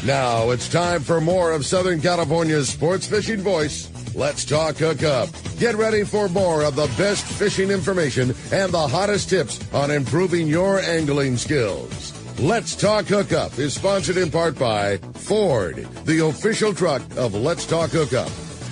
Now it's time for more of Southern California's sports fishing voice. Let's talk Hookup. Get ready for more of the best fishing information and the hottest tips on improving your angling skills. Let's Talk Hookup is sponsored in part by Ford, the official truck of Let's Talk Hookup.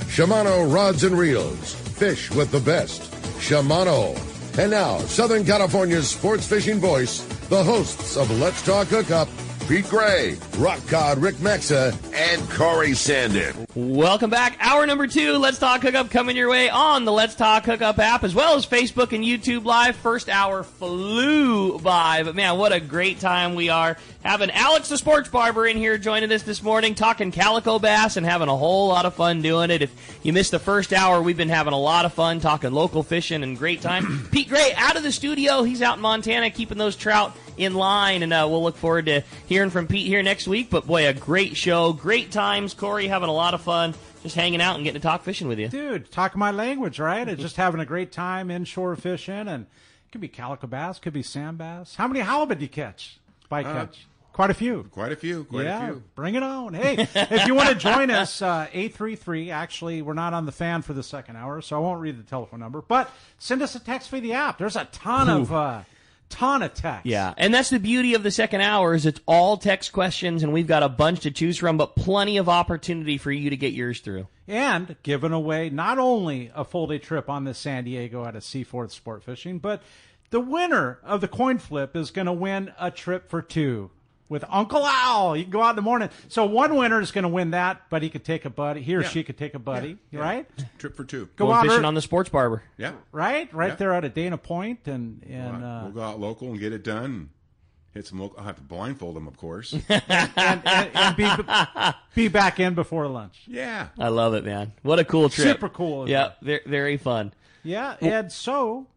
Shimano Rods and Reels. Fish with the best. Shimano. And now, Southern California's sports fishing voice, the hosts of Let's Talk Hookup, Pete Gray, Rock Cod Rick Maxa, and Corey Sandin. Welcome back. Hour number 2, Let's Talk Hookup, coming your way on the Let's Talk Hookup app, as well as Facebook and YouTube Live. First hour flew by, but man, what a great time we are having Alex the Sports Barber in here joining us this morning, talking calico bass and having a whole lot of fun doing it. If you missed the first hour, we've been having a lot of fun talking local fishing and great time. Pete Gray out of the studio. He's out in Montana keeping those trout in line, and we'll look forward to hearing from Pete here next week. But boy, a great show, great times. Corey having a lot of fun just hanging out and getting to talk fishing with you. Dude, talking my language, right? It's just having a great time inshore fishing, and it could be calico bass, could be sand bass. How many halibut do you catch? Bycatch? Quite a few. Quite a few. Bring it on. Hey, if you want to join us, 833, actually, we're not on the fan for the second hour, so I won't read the telephone number, but send us a text via the app. There's a ton of text. Yeah, and that's the beauty of the second hour is it's all text questions, and we've got a bunch to choose from, but plenty of opportunity for you to get yours through. And giving away not only a full-day trip on the San Diego out of Seaforth Sport Fishing, but the winner of the coin flip is going to win a trip for 2 with Uncle Al. You can go out in the morning. So one winner is going to win that, but he could take a buddy. He or she could take a buddy, right? Trip for 2. Go out fishing on the Sports Barber. Yeah. Right there out of Dana Point. And we'll go out local and get it done. Hit some local. I'll have to blindfold them, of course. and be back in before lunch. Yeah. I love it, man. What a cool trip. Super cool. Yeah, very fun. Yeah, and so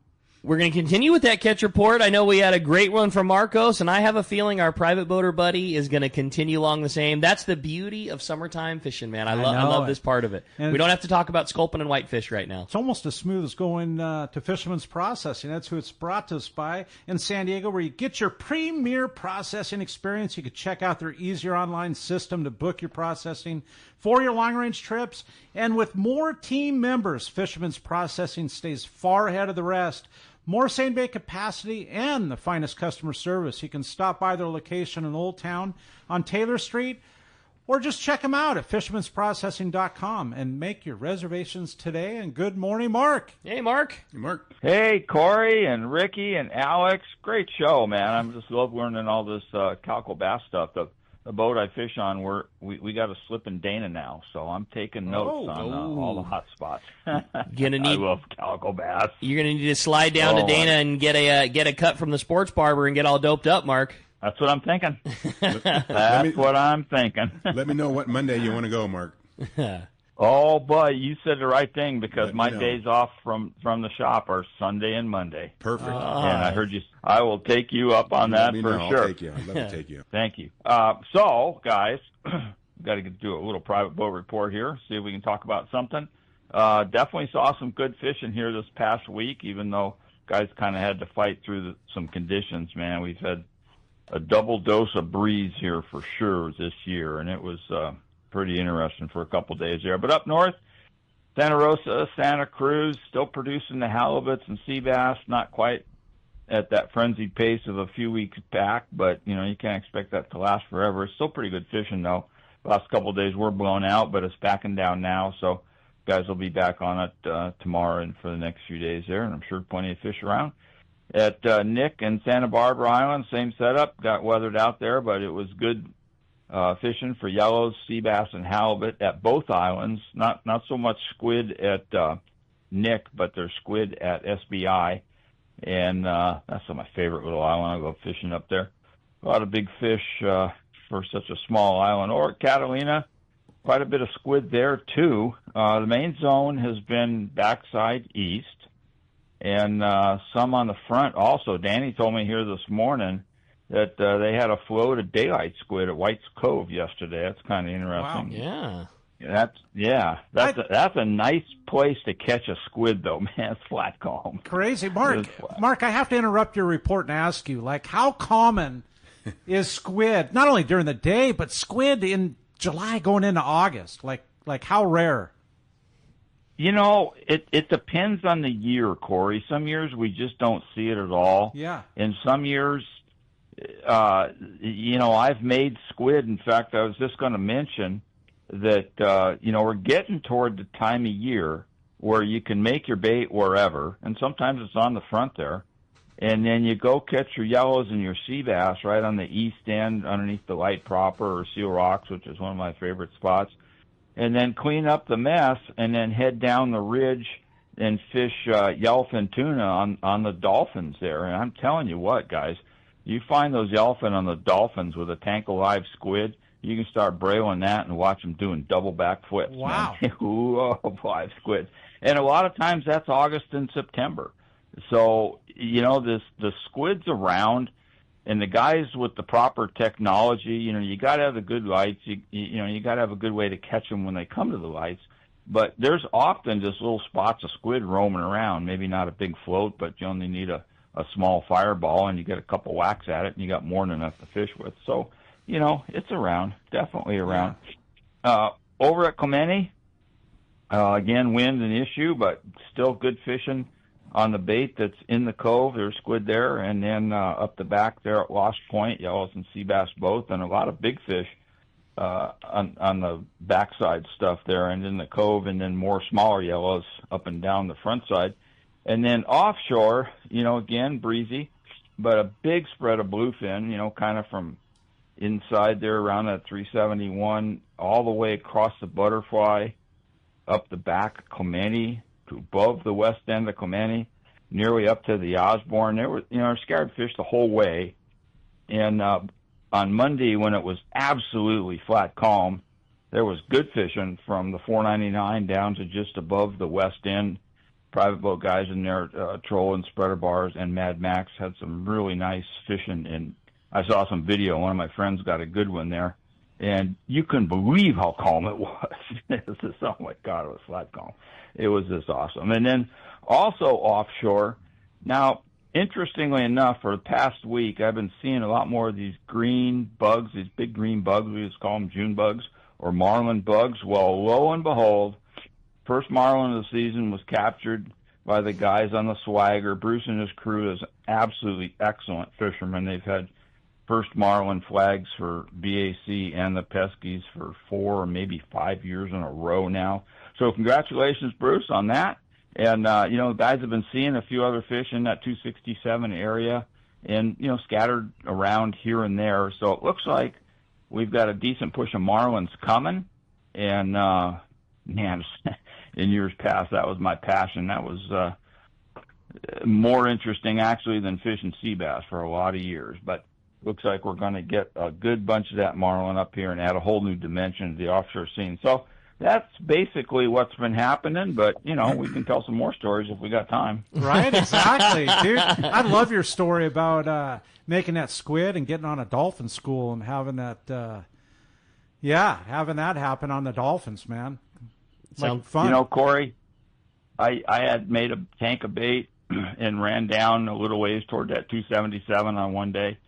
we're going to continue with that catch report. I know we had a great one from Marcos, and I have a feeling our private boater buddy is going to continue along the same. That's the beauty of summertime fishing, man. I love this part of it. And we don't have to talk about sculpin and whitefish right now. It's almost as smooth as going to Fisherman's Processing. That's who it's brought to us by in San Diego, where you get your premier processing experience. You can check out their easier online system to book your processing for your long-range trips. And with more team members, Fisherman's Processing stays far ahead of the rest. More same-day capacity and the finest customer service. You can stop by their location in Old Town on Taylor Street, or just check them out at fishermansprocessing.com and make your reservations today. And good morning, Mark. Hey, Mark. Hey, Mark. Hey, Corey and Ricky and Alex. Great show, man. I'm just love learning all this calico bass stuff. The boat I fish on, we got a slip in Dana now, so I'm taking notes on all the hot spots. I love calico bass. You're gonna need to slide down to Dana and get a cut from the Sports Barber and get all doped up, Mark. That's what I'm thinking. That's what I'm thinking. Let me know what Monday you want to go, Mark. Oh, boy, you said the right thing, because my days off from the shop are Sunday and Monday. Perfect. And I heard you. I will take you up on that for sure. I'll take you. I'd love to take you. Thank you. So, guys, got to do a little private boat report here, see if we can talk about something. Definitely saw some good fishing here this past week, even though guys kind of had to fight through some conditions, man. We've had a double dose of breeze here for sure this year, and it was pretty interesting for a couple days there. But up north, Santa Rosa, Santa Cruz, still producing the halibuts and sea bass, not quite at that frenzied pace of a few weeks back, but, you can't expect that to last forever. It's still pretty good fishing, though. Last couple of days were blown out, but it's backing down now, so guys will be back on it tomorrow and for the next few days there, and I'm sure plenty of fish around. At Nick and Santa Barbara Island, same setup, got weathered out there, but it was good fishing for yellows, sea bass, and halibut at both islands. Not so much squid at Nick, but there's squid at SBI, and that's my favorite little island. I go fishing up there. A lot of big fish for such a small island. Or at Catalina, quite a bit of squid there too. The main zone has been backside east, and some on the front also. Danny told me here this morning that they had a float of daylight squid at White's Cove yesterday. That's kind of interesting. Wow. Yeah. That's a nice place to catch a squid, though, man. It's flat calm. Crazy. Mark, I have to interrupt your report and ask you, how common is squid, not only during the day, but squid in July going into August? Like how rare? It depends on the year, Corey. Some years we just don't see it at all. Yeah. And some years, I've made squid. In fact, I was just going to mention that, we're getting toward the time of year where you can make your bait wherever, and sometimes it's on the front there, and then you go catch your yellows and your sea bass right on the east end underneath the light propper or Seal Rocks, which is one of my favorite spots, and then clean up the mess and then head down the ridge and fish yellowfin tuna on the dolphins there. And I'm telling you what, guys, you find those yellowfin on the dolphins with a tank of live squid, you can start brailing that and watch them doing double back flips. Wow. Man. Ooh, live squid. And a lot of times that's August and September. So, the squid's around, and the guys with the proper technology, you got to have the good lights. You got to have a good way to catch them when they come to the lights. But there's often just little spots of squid roaming around. Maybe not a big float, but you only need a small fireball, and you get a couple whacks at it, and you got more than enough to fish with. So, it's around, definitely around. Over at Clemente, again, wind's an issue, but still good fishing on the bait that's in the cove. There's squid there, and then up the back there at Lost Point, yellows and sea bass both, and a lot of big fish on the backside stuff there and in the cove, and then more smaller yellows up and down the front side. And then offshore, again, breezy, but a big spread of bluefin, kind of from inside there around that 371 all the way across the Butterfly, up the back of Clemente to above the west end of Clemente, nearly up to the Osborne. There were, scared fish the whole way. And on Monday, when it was absolutely flat calm, there was good fishing from the 499 down to just above the west end. Private boat guys in there trolling spreader bars, and Mad Max had some really nice fishing. And I saw some video. One of my friends got a good one there. And you couldn't believe how calm it was. It was just, oh, my God, it was flat calm. It was just awesome. And then also offshore, now, interestingly enough, for the past week, I've been seeing a lot more of these green bugs, these big green bugs. We just call them June bugs or marlin bugs. Well, lo and behold, first marlin of the season was captured by the guys on the Swagger. Bruce and his crew is absolutely excellent fishermen. They've had first marlin flags for BAC and the Peskies for 4 or maybe 5 years in a row now. So congratulations, Bruce, on that. And, guys have been seeing a few other fish in that 267 area and, scattered around here and there. So it looks like we've got a decent push of marlins coming. And, man, in years past, that was my passion. That was more interesting, actually, than fishing sea bass for a lot of years. But looks like we're going to get a good bunch of that marlin up here and add a whole new dimension to the offshore scene. So that's basically what's been happening, but, we can tell some more stories if we got time. Right, exactly. Dude, I love your story about making that squid and getting on a dolphin school and having that, having that happen on the dolphins, man. Like fun. Corey, I had made a tank of bait and ran down a little ways toward that 277 on one day.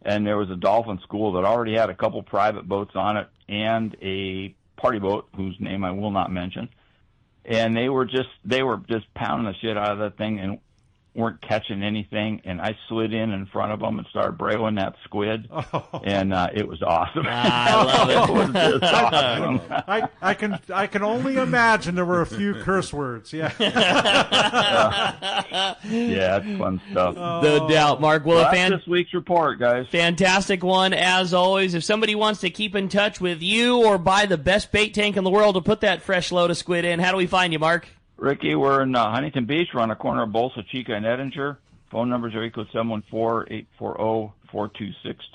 And there was a dolphin school that already had a couple private boats on it and a party boat whose name I will not mention. And they were just pounding the shit out of that thing and weren't catching anything. And I slid in front of them and started brailing that squid. And it was awesome. I love it. It was just awesome. I can only imagine there were a few curse words. Yeah. Yeah, it's fun stuff. No doubt, Mark. Well, that's this week's report, guys. Fantastic one, as always. If somebody wants to keep in touch with you or buy the best bait tank in the world to put that fresh load of squid in, how do we find you, Mark? Ricky, we're in Huntington Beach. We're on the corner of Bolsa Chica and Edinger. Phone numbers are equal 714-840-4262.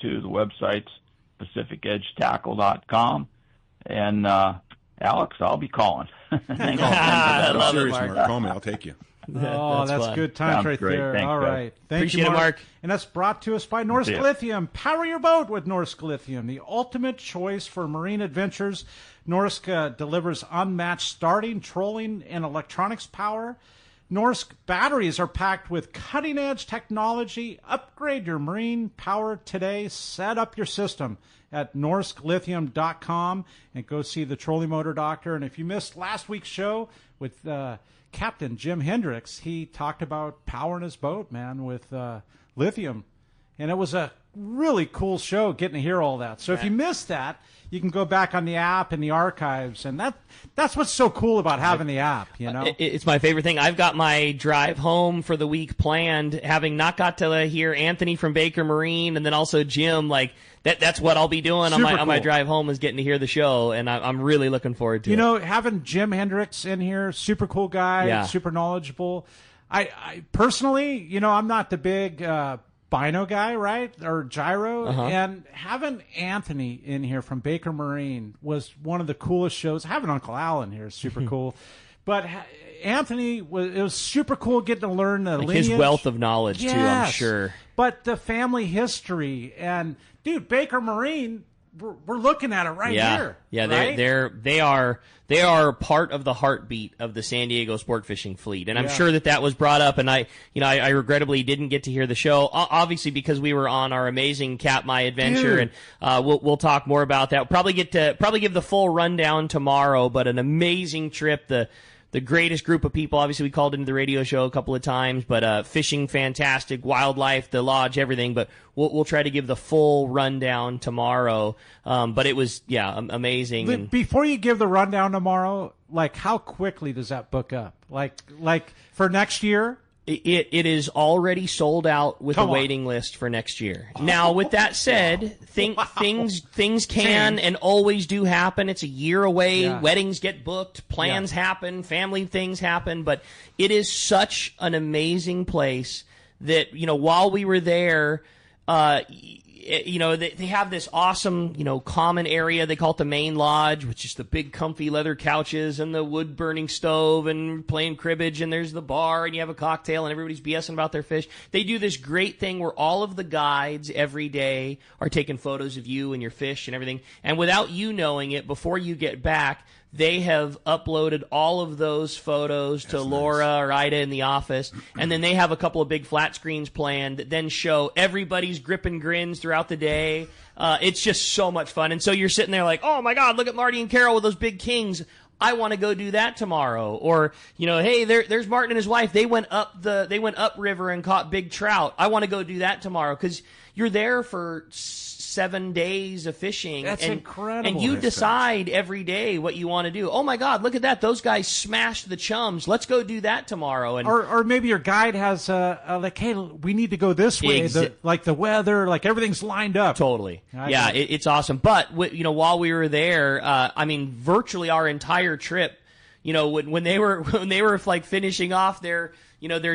The website's PacificEdgeTackle.com. And, Alex, I'll be calling. I love serious, it, Mark. Mark. Call me. I'll take you. That's fun. good times Sounds right great. there. Thanks, All guys. right. Thank Appreciate you, it, Mark. And that's brought to us by Norsk Lithium. Power your boat with Norsk Lithium, the ultimate choice for marine adventures. Norsk delivers unmatched starting, trolling, and electronics power. Norsk batteries are packed with cutting-edge technology. Upgrade your marine power today. Set up your system at norsklithium.com and go see the trolley motor doctor. And if you missed last week's show with Captain Jim Hendricks, he talked about powering his boat, man, with lithium. And it was a really cool show getting to hear all that. So if you missed that, you can go back on the app and the archives, and that's what's so cool about having the app, you know? It's my favorite thing. I've got my drive home for the week planned, having not got to hear Anthony from Baker Marine and then also Jim. Like, that's what I'll be doing on my drive home, is getting to hear the show, and I'm really looking forward to it. You know, having Jim Hendricks in here, super cool guy, super knowledgeable. I personally, you know, I'm not the big Bino guy, right? Or gyro. And having Anthony in here from Baker Marine was one of the coolest shows. Having Uncle Al in here is super cool. But Anthony, it was super cool getting to learn the lineage. His wealth of knowledge, too, I'm sure. But the family history. And, dude, Baker Marine, we're looking at it right here. Yeah, right? They are part of the heartbeat of the San Diego sport fishing fleet, and I'm sure that was brought up. And I regrettably didn't get to hear the show, obviously because we were on our amazing Katmai adventure, and we'll talk more about that. Probably give the full rundown tomorrow, but an amazing trip. The greatest group of people. Obviously, we called into the radio show a couple of times, but fishing fantastic, wildlife, the lodge, everything. But we'll try to give the full rundown tomorrow. But it was amazing. Before you give the rundown tomorrow, like how quickly does that book up? Like for next year? It is already sold out with a waiting list for next year. Now, with that said, things can and always do happen. It's a year away. Yeah. Weddings get booked. Plans happen. Family things happen. But it is such an amazing place that, you know, while we were there, you know, they have this awesome, you know, common area. They call it the main lodge, which is the big comfy leather couches and the wood burning stove and playing cribbage, and there's the bar and you have a cocktail and everybody's BSing about their fish. They do this great thing where all of the guides every day are taking photos of you and your fish and everything. And without you knowing it, before you get back, they have uploaded all of those photos to Laura or Ida in the office, and then they have a couple of big flat screens planned that then show everybody's grip and grins throughout the day. It's just so much fun. And so you're sitting there like, oh my God, look at Marty and Carol with those big kings. I want to go do that tomorrow. Or, you know, hey, there's Martin and his wife. They went up river and caught big trout. I want to go do that tomorrow, because you're there for 7 days of fishing. That's incredible. And you decide every day what you want to do. Oh my God, look at that. Those guys smashed the chums. Let's go do that tomorrow. And or maybe your guide has like, hey, we need to go this way. Like the weather, like everything's lined up. Totally. It's awesome. But, you know, while we were there, I mean, virtually our entire trip, you know, when they were like finishing off their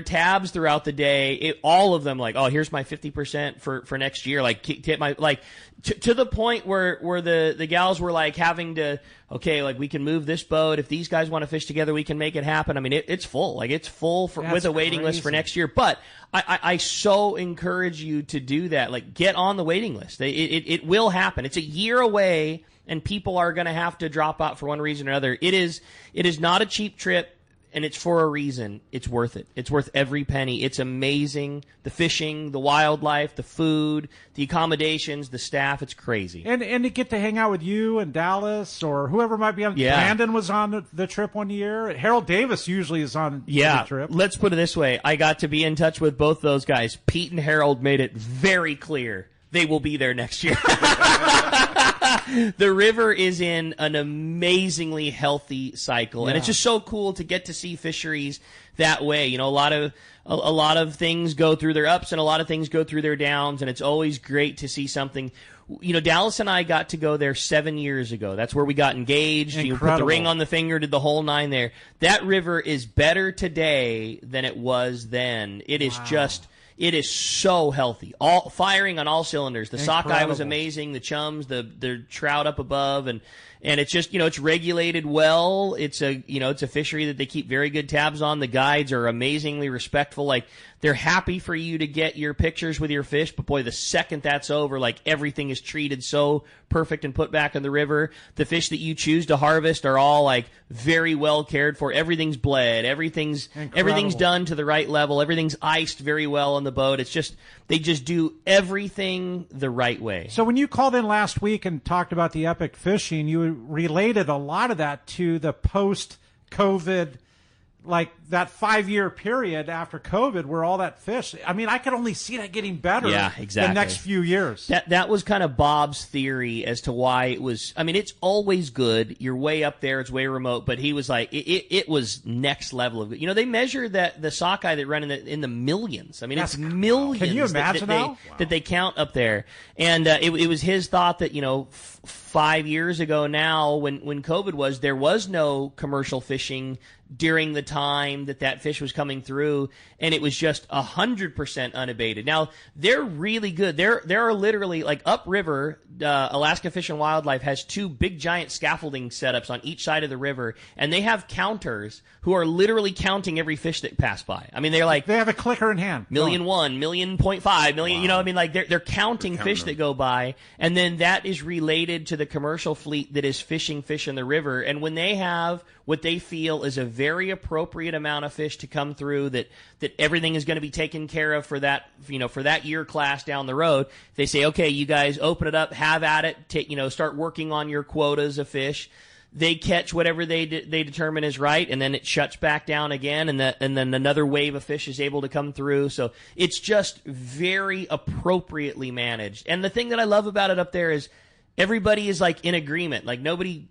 tabs throughout the day, all of them like, oh, here's my 50% for next year. Like, hit my, like, to the point where the gals were like having to, okay, like, we can move this boat. If these guys want to fish together, we can make it happen. I mean, it's full. Like, it's full with a waiting list for next year. But I so encourage you to do that. Like, get on the waiting list. It will happen. It's a year away, and people are going to have to drop out for one reason or another. It is not a cheap trip. And it's for a reason. It's worth it. It's worth every penny. It's amazing. The fishing, the wildlife, the food, the accommodations, the staff. It's crazy. And to get to hang out with you and Dallas or whoever might be on. Yeah. Brandon was on the trip one year. Harold Davis usually is on the trip. Let's put it this way. I got to be in touch with both those guys. Pete and Harold made it very clear they will be there next year. The river is in an amazingly healthy cycle, and it's just so cool to get to see fisheries that way. You know, a lot of things go through their ups and a lot of things go through their downs, and it's always great to see something. You know, Dallas and I got to go there 7 years ago. That's where we got engaged. Incredible. You put the ring on the finger, did the whole nine there. That river is better today than it was then. It is It is so healthy. All firing on all cylinders. The sockeye was amazing. The chums, the trout up above, and it's just, you know, it's regulated well. It's a fishery that they keep very good tabs on. The guides are amazingly respectful. Like, They're happy for you to get your pictures with your fish, but boy, the second that's over, like everything is treated so perfect and put back in the river. The fish that you choose to harvest are all like very well cared for. Everything's bled. Everything's done to the right level. Everything's iced very well on the boat. It's just, they just do everything the right way. So when you called in last week and talked about the epic fishing, you related a lot of that to the post-COVID, like that 5-year period after COVID where all that fish, I mean, I could only see that getting better the next few years. That was kind of Bob's theory as to why it was, I mean, it's always good. You're way up there. It's way remote. But he was like, it was next level of good. You know, they measure that the sockeye that run in the millions. I mean, it's millions. Can you imagine that they count up there. And it was his thought that, you know, 5 years ago now when COVID was, there was no commercial fishing during the time that fish was coming through, and it was just 100% unabated. Now, they're really good. There are literally, like, upriver, Alaska Fish and Wildlife has 2 big giant scaffolding setups on each side of the river, and they have counters who are literally counting every fish that pass by. I mean, they're like... They have a clicker in hand. 1,000,001, 1,000,000.5 million, you know, I mean, like, they're counting fish that go by, and then that is related to the commercial fleet that is fishing fish in the river, and when they have what they feel is a very appropriate amount of fish to come through, that everything is going to be taken care of for that, you know, for that year class down the road. They say, okay, you guys open it up, have at it, start working on your quotas of fish. They catch whatever they determine is right, and then it shuts back down again, and then another wave of fish is able to come through. So it's just very appropriately managed. And the thing that I love about it up there is everybody is like in agreement. Like nobody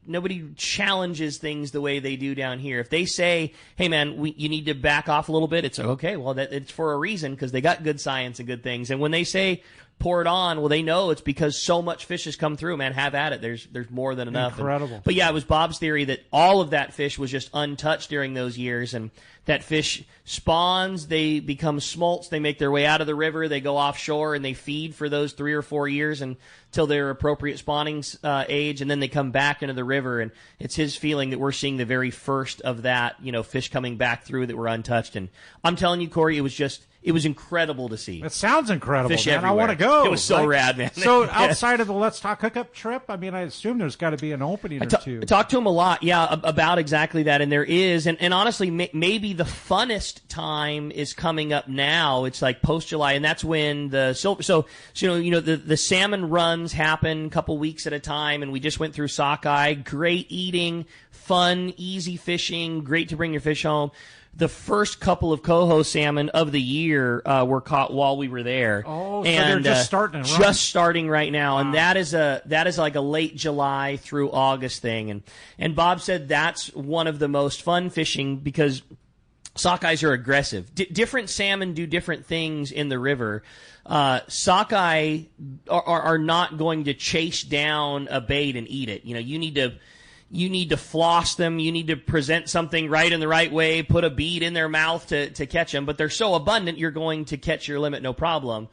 challenges things the way they do down here. If they say, "Hey man, you need to back off a little bit," it's okay. Well, it's for a reason because they got good science and good things. And when they say pour it on, well, they know it's because so much fish has come through. Man, have at it. There's more than enough. Incredible. But yeah, it was Bob's theory that all of that fish was just untouched during those years, and that fish spawns, they become smolts, they make their way out of the river, they go offshore, and they feed for those 3 or 4 years until their appropriate spawning age, and then they come back into the river. And it's his feeling that we're seeing the very first of that, fish coming back through that were untouched. And I'm telling you, Corey, it was incredible to see. It sounds incredible, fish man. Everywhere. I want to go. It was so rad, man. So outside of the Let's Talk Hookup trip, I mean, I assume there's got to be an opening or two. I talked to him a lot, about exactly that, and there is. And honestly, maybe the funnest time is coming up now. It's like post-July, and that's when the silver... So the salmon runs happen a couple weeks at a time, and we just went through sockeye. Great eating, fun, easy fishing, great to bring your fish home. The first couple of coho salmon of the year were caught while we were there. Oh, so they're just starting to run. Just starting right now. Wow. And that is like a late July through August thing. And Bob said that's one of the most fun fishing because sockeyes are aggressive. Different salmon do different things in the river. Sockeye are not going to chase down a bait and eat it. You need to floss them. You need to present something right in the right way, put a bead in their mouth to catch them. But they're so abundant, you're going to catch your limit no problem.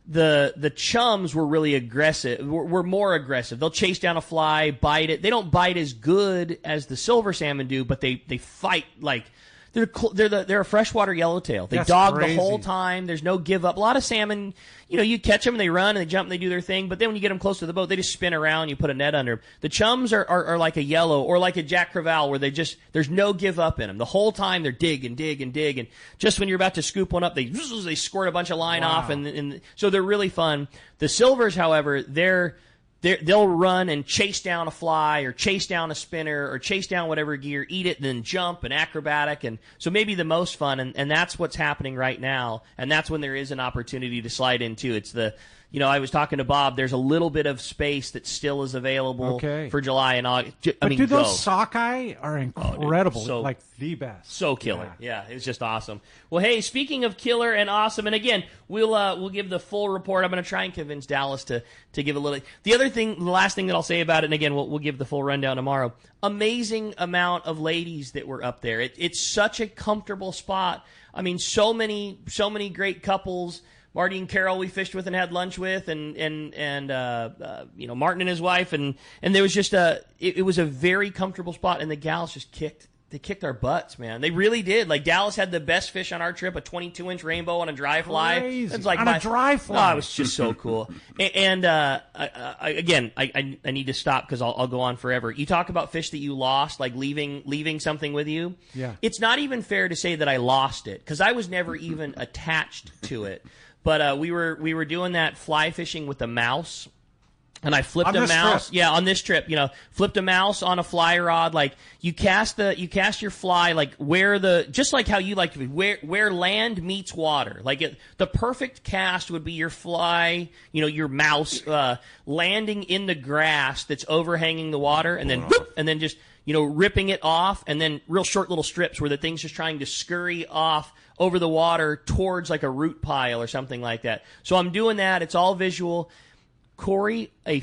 The chums were really aggressive. Were more aggressive. They'll chase down a fly, bite it. They don't bite as good as the silver salmon do, but they fight like they're a freshwater yellowtail. They dog crazy. The whole time. There's no give up. A lot of salmon, you catch them and they run and they jump and they do their thing, but then when you get them close to the boat, they just spin around. You put a net under them. The chums are like a yellow or like a Jack Crevalle where there's no give up in them. The whole time they're dig, and just when you're about to scoop one up, they squirt a bunch of line off, and so they're really fun. The silvers, however, they'll run and chase down a fly or chase down a spinner or chase down whatever gear, eat it, and then jump and acrobatic. And so maybe the most fun, and that's what's happening right now. And that's when there is an opportunity to slide into. It's I was talking to Bob. There's a little bit of space that still is available for July and August. Those sockeye are incredible. Dude, like the best. So killer. Yeah, it's just awesome. Well, hey, speaking of killer and awesome, and again, we'll give the full report. I'm going to try and convince Dallas to give a little. The last thing that I'll say about it, and again, we'll give the full rundown tomorrow. Amazing amount of ladies that were up there. It's such a comfortable spot. I mean, so many great couples. Marty and Carol we fished with and had lunch with, and Martin and his wife, and there was just it was a very comfortable spot, and the gals just kicked They kicked our butts, man. They really did. Like, Dallas had the best fish on our trip, a 22-inch rainbow on a dry fly. Crazy. It's like on a dry fly. Oh, it was just so cool. And I need to stop because I'll go on forever. You talk about fish that you lost, like leaving something with you. Yeah. It's not even fair to say that I lost it because I was never even attached to it. But we were doing that fly fishing with the mouse. And I flipped a mouse. Yeah, on this trip, flipped a mouse on a fly rod. Like you cast your fly like just like how you like to be, where land meets water. Like the perfect cast would be your fly, your mouse landing in the grass that's overhanging the water, and then whoop, and then just ripping it off, and then real short little strips where the thing's just trying to scurry off over the water towards like a root pile or something like that. So I'm doing that. It's all visual. Corey, a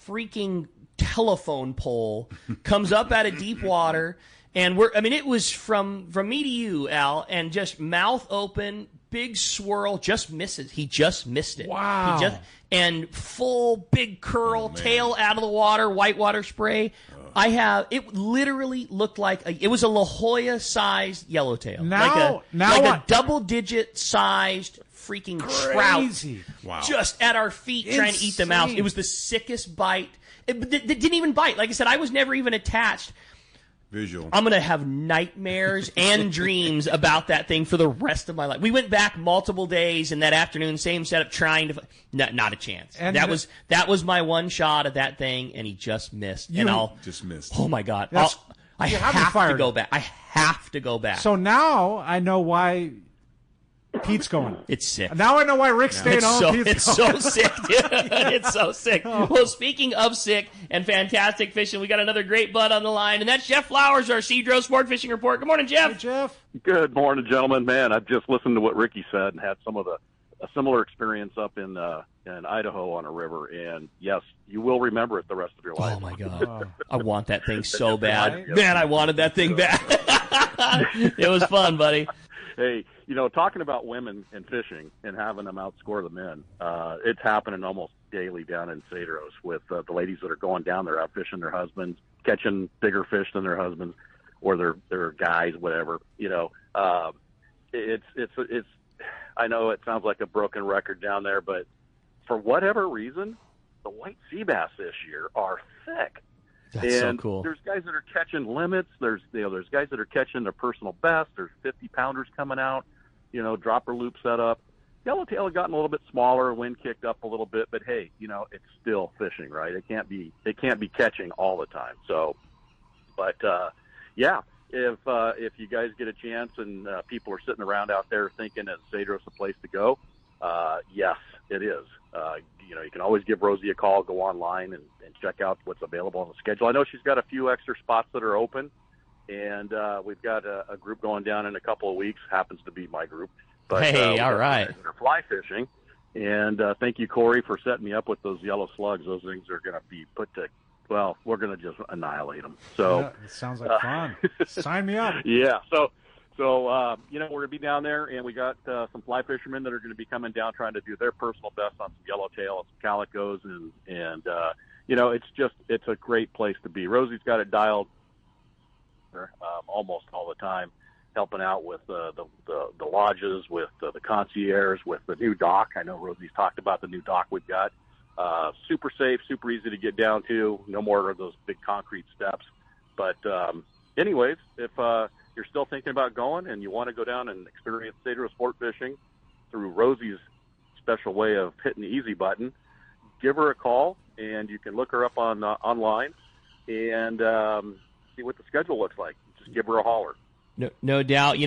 freaking telephone pole comes up out of deep water, and it was from me to you, Al, and just mouth open, big swirl, just misses. He just missed it. Wow. And full big curl, tail out of the water, whitewater spray. It literally looked like it was a La Jolla-sized yellowtail. Now a double-digit sized freaking crazy trout. Wow. Just at our feet trying to eat the mouse. It was the sickest bite. It didn't even bite. Like I said, I was never even attached. Visual. I'm going to have nightmares and dreams about that thing for the rest of my life. We went back multiple days, and that afternoon, same setup, trying to... Not a chance. And that was my one shot at that thing, and he just missed. Just missed. Oh, my God. I You have haven't to fired go it. back. I have to go back. So now I know why Pete's going. It's sick. Now I know why Rick's staying home. It's so sick, dude. It's so sick. Well, speaking of sick and fantastic fishing, we got another great bud on the line, and that's Jeff Flowers, our Cedro Sport Fishing Report. Good morning, Jeff. Hey, Jeff. Good morning, gentlemen. Man, I've just listened to what Ricky said and had a similar experience up in Idaho on a river, and yes, you will remember it the rest of your life. Oh my God, I want that thing so bad. Man, I wanted that thing bad. It was fun, buddy. Hey, talking about women and fishing and having them outscore the men, it's happening almost daily down in Cedros with the ladies that are going down there out fishing their husbands, catching bigger fish than their husbands or their guys, whatever. It's. I know it sounds like a broken record down there, but for whatever reason, the white sea bass this year are thick. That's so cool. There's guys that are catching limits. There's guys that are catching their personal best. There's 50-pounders coming out, dropper loop set up. Yellowtail had gotten a little bit smaller, wind kicked up a little bit, but hey, it's still fishing, right? It can't be catching all the time. So, but yeah, if you guys get a chance and people are sitting around out there thinking that Cedros a place to go, yes, it is. You can always give Rosie a call, go online and check out what's available on the schedule. I know she's got a few extra spots that are open, and we've got a group going down in a couple of weeks. Happens to be my group. But, hey, all right. They're fly fishing, and thank you, Corey, for setting me up with those yellow slugs. Those things are going to be put to, well, we're going to just annihilate them. So Yeah, it sounds like fun. Sign me up. Yeah, so we're going to be down there, and we got some fly fishermen that are going to be coming down trying to do their personal best on some yellowtail and some calicos, and it's a great place to be. Rosie's got it dialed almost all the time, helping out with the lodges, with the concierge, with the new dock. I know Rosie's talked about the new dock we've got. Super safe, super easy to get down to. No more of those big concrete steps. But anyways, if you're still thinking about going and you want to go down and experience Cedro sport fishing through Rosie's special way of hitting the easy button, give her a call, and you can look her up on online and see what the schedule looks like. Just give her a holler. No doubt.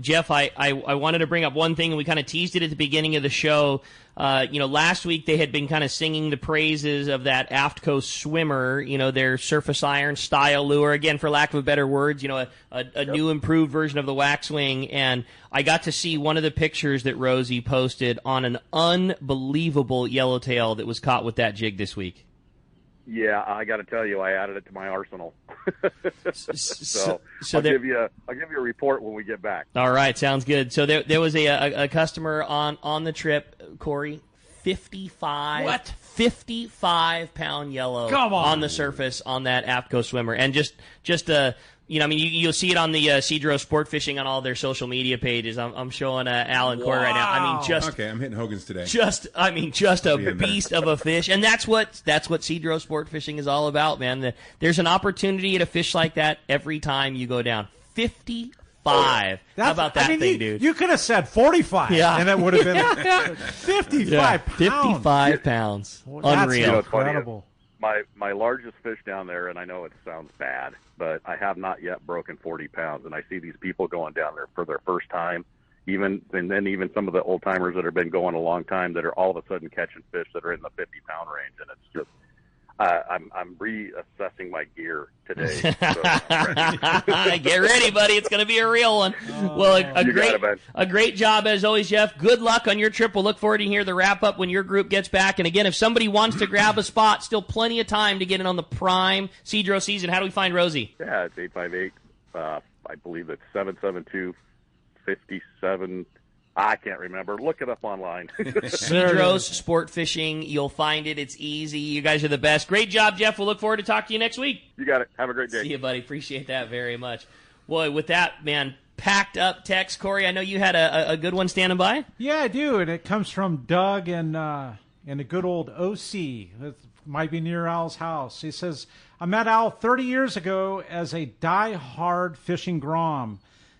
Jeff, I wanted to bring up one thing, and we kind of teased it at the beginning of the show. Last week they had been kind of singing the praises of that Aft Coast swimmer, their surface iron style lure, again, for lack of a better words, a new improved version of the Waxwing. And I got to see one of the pictures that Rosie posted on an unbelievable yellowtail that was caught with that jig this week. Yeah, I got to tell you, I added it to my arsenal. so I'll give you a report when we get back. All right, sounds good. So there was a customer on the trip, Corey, 55 55-pound yellow Come on. the surface on that APCO swimmer. And just you'll see it on the Cedro Sport Fishing on all their social media pages. I'm showing Al and Corey right now. I mean, Okay, I'm hitting Hogan's today. just a beast of a fish, and that's what Cedro Sport Fishing is all about, man. There's an opportunity at a fish like that every time you go down. 55. How about that thing, dude? You could have said 45, and it would have been 55 pounds. 55 pounds. That's Unreal. incredible. My largest fish down there, and I know it sounds bad, but I have not yet broken 40 pounds. And I see these people going down there for their first time, and then some of the old timers that have been going a long time that are all of a sudden catching fish that are in the 50-pound range, and it's just. I'm reassessing my gear today. So Get ready, buddy. It's going to be a real one. Well, a great job as always, Jeff. Good luck on your trip. We'll look forward to hear the wrap-up when your group gets back. And again, if somebody wants to grab a spot, still plenty of time to get in on the prime Cedro season. How do we find Rosie? Yeah, it's 858. I believe it's 772-57. I can't remember. Look it up online. Cedro's Sport Fishing. You'll find it. It's easy. You guys are the best. Great job, Jeff. We'll look forward to talking to you next week. You got it. Have a great day. See you, buddy. Appreciate that very much. Boy, with that, man, packed up text. Corey, I know you had a good one standing by. Yeah, I do, and it comes from Doug and a good old OC. It might be near Al's house. He says, I met Al 30 years ago as a die-hard fishing grom.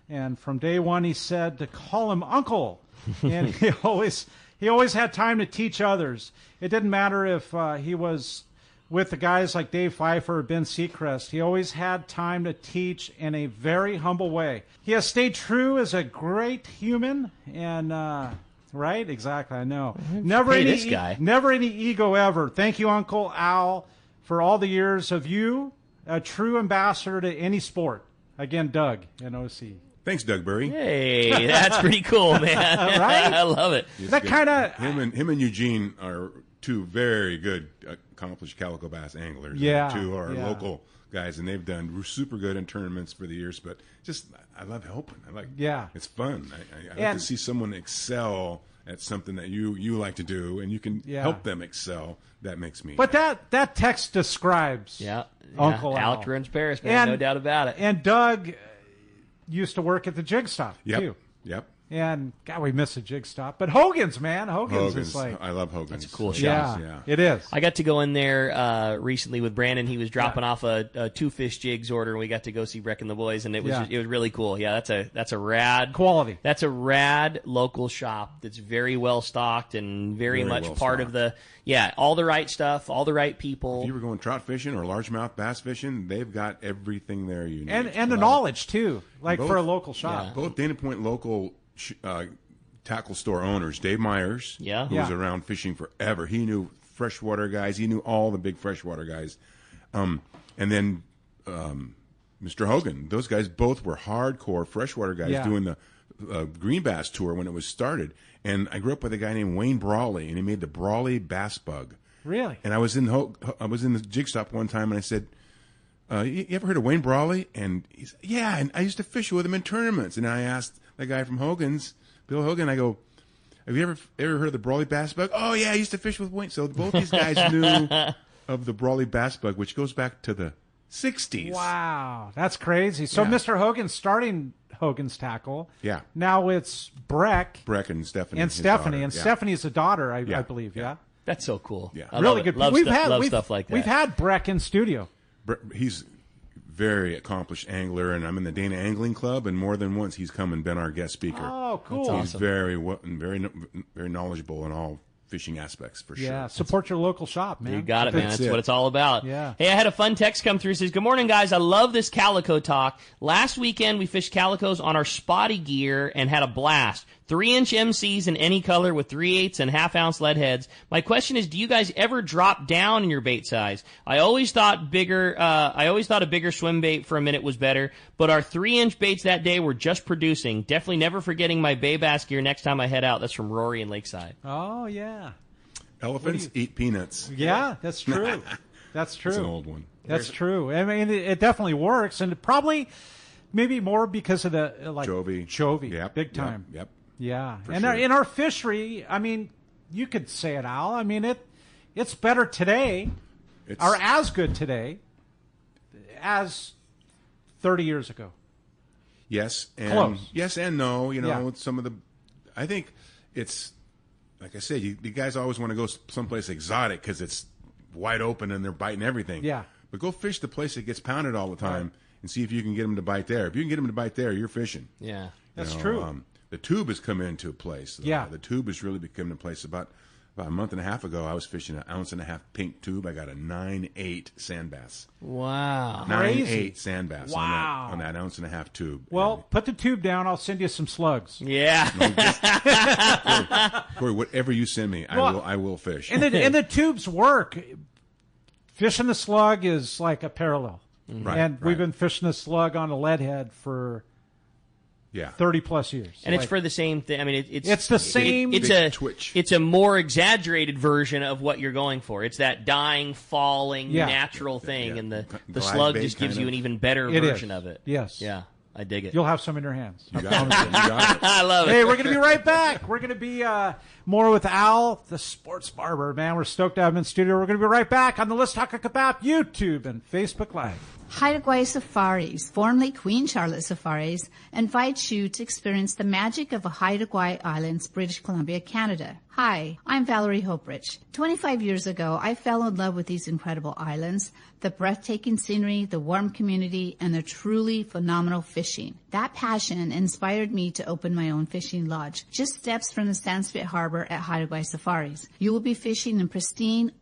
And from day one, he said to call him Uncle. And he always had time to teach others. It didn't matter if he was with the guys like Dave Pfeiffer or Ben Seacrest. He always had time to teach in a very humble way. He has stayed true as a great human. And, right? Exactly, I know. Never any ego ever. Thank you, Uncle Al, for all the years of you, a true ambassador to any sport. Again, Doug and OC. Thanks, Doug Burry. Hey, that's pretty cool, man. Right? I love it. That kind of him and Eugene are two very good, accomplished calico bass anglers. Yeah, two are local guys, and they've done super good in tournaments for the years. But I love helping. It's fun. I like to see someone excel at something that you like to do, and you can help them excel. That makes me. But that text describes Uncle Al. Alec runs Paris, man. No doubt about it. And Doug used to work at the Jig Stop, too. Yep. And, God, we miss a Jig Stop. But Hogan's, man. Hogan's is like... I love Hogan's. That's a cool shop. Yeah, it is. I got to go in there recently with Brandon. He was dropping off a two-fish jigs order, and we got to go see Breck and the boys, and it was really cool. Yeah, that's a rad... Quality. That's a rad local shop that's very well-stocked and very much part of the... Yeah, all the right stuff, all the right people. If you were going trout fishing or largemouth bass fishing, they've got everything there you need. And the knowledge, too, for a local shop. Yeah. Both Dana Point local tackle store owners, Dave Myers, who was around fishing forever. He knew freshwater guys. He knew all the big freshwater guys. And then Mr. Hogan. Those guys both were hardcore freshwater guys doing the green bass tour when it was started. And I grew up with a guy named Wayne Brawley, and he made the Brawley Bass Bug. Really? And I was in the Jig Stop one time, and I said, you ever heard of Wayne Brawley? And he said, yeah, and I used to fish with him in tournaments. And I asked the guy from Hogan's, Bill Hogan, I go, have you ever heard of the Brawley Bass Bug? Oh, yeah, I used to fish with Wayne. So both these guys knew of the Brawley Bass Bug, which goes back to the 60s. Wow, that's crazy. So Mr. Hogan's starting Hogan's Tackle. Yeah. Now it's Breck and Stephanie. And Stephanie. And Stephanie's a daughter, I believe, That's so cool. Yeah. Really good. Love stuff like that. We've had Breck in studio. He's very accomplished angler, and I'm in the Dana Angling Club, and more than once he's come and been our guest speaker. Oh, cool. That's awesome. He's very knowledgeable in all fishing aspects, for sure. Yeah, support your local shop, man. You got it, man. That's what it's all about. Yeah. Hey, I had a fun text come through. It says, good morning, guys. I love this calico talk. Last weekend, we fished calicos on our spotty gear and had a blast. 3-inch MCs in any color with 3/8 and half-ounce lead heads. My question is, do you guys ever drop down in your bait size? I always thought a bigger swim bait for a minute was better, but our 3-inch baits that day were just producing. Definitely never forgetting my bay bass gear next time I head out. That's from Rory in Lakeside. Oh, yeah. Elephants eat peanuts. Yeah, that's true. That's true. It's an old one. That's true. I mean, it definitely works, and it probably maybe more because of the Chovy. Chovy, big time. Yep. Yeah, For and sure. in our fishery, I mean, you could say it, Al. I mean, it's better today, or as good today, as 30 years ago. Yes, and close. Yes and no. You know, some of the. I think it's like I said. You guys always want to go someplace exotic because it's wide open and they're biting everything. Yeah. But go fish the place that gets pounded all the time and see if you can get them to bite there. If you can get them to bite there, you're fishing. Yeah, that's true. The tube has come into a place. The tube has really become a place. About a month and a half ago, I was fishing an 1.5 ounce pink tube. I got a 9.8 sand bass. Wow. 9.8 sand bass on that 1.5 ounce tube. Well, put the tube down. I'll send you some slugs. Yeah. Corey, whatever you send me, I will fish. And the tubes work. Fishing the slug is like a parallel. Mm-hmm. And we've been fishing the slug on a leadhead for 30-plus years. And it's for the same thing. I mean, it's the same. It's a twitch. It's a more exaggerated version of what you're going for. It's that dying, falling, natural thing, and the slug just gives you an even better version of it. Yes. Yeah. I dig it. You'll have some in your hands. You got it. I love it. Hey, we're going to be right back. We're going to be more with Al, the sports barber. Man, we're stoked to have him in studio. We're going to be right back on the Let's Talk Hookup app, YouTube, and Facebook Live. Haida Gwaii Safaris, formerly Queen Charlotte Safaris, invites you to experience the magic of Haida Gwaii Islands, British Columbia, Canada. Hi, I'm Valerie Hoprich. 25 years ago, I fell in love with these incredible islands, the breathtaking scenery, the warm community, and the truly phenomenal fishing. That passion inspired me to open my own fishing lodge, just steps from the Sandspit Harbor at Haida Gwaii Safaris. You will be fishing in pristine,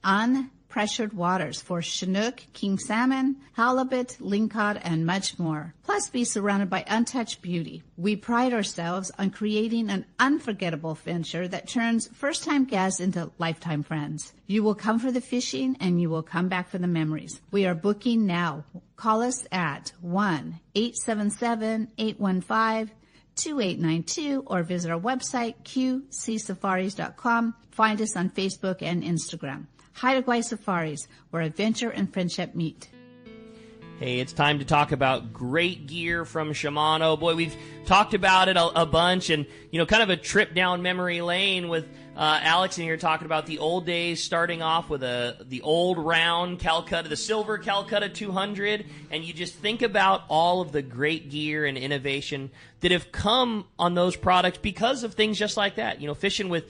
pressured waters for Chinook, king salmon, halibut, lingcod, and much more. Plus be surrounded by untouched beauty. We pride ourselves on creating an unforgettable venture that turns first-time guests into lifetime friends. You will come for the fishing and you will come back for the memories. We are booking now. Call us at 1-877-815-2892 or visit our website, qcsafaris.com. Find us on Facebook and Instagram. Haida Gwaii Safaris, where adventure and friendship meet. Hey, it's time to talk about great gear from Shimano. Boy, we've talked about it a bunch, and kind of a trip down memory lane with Alex in here talking about the old days, starting off with the old round Calcutta, the silver Calcutta 200, and you just think about all of the great gear and innovation that have come on those products because of things just like that. Fishing with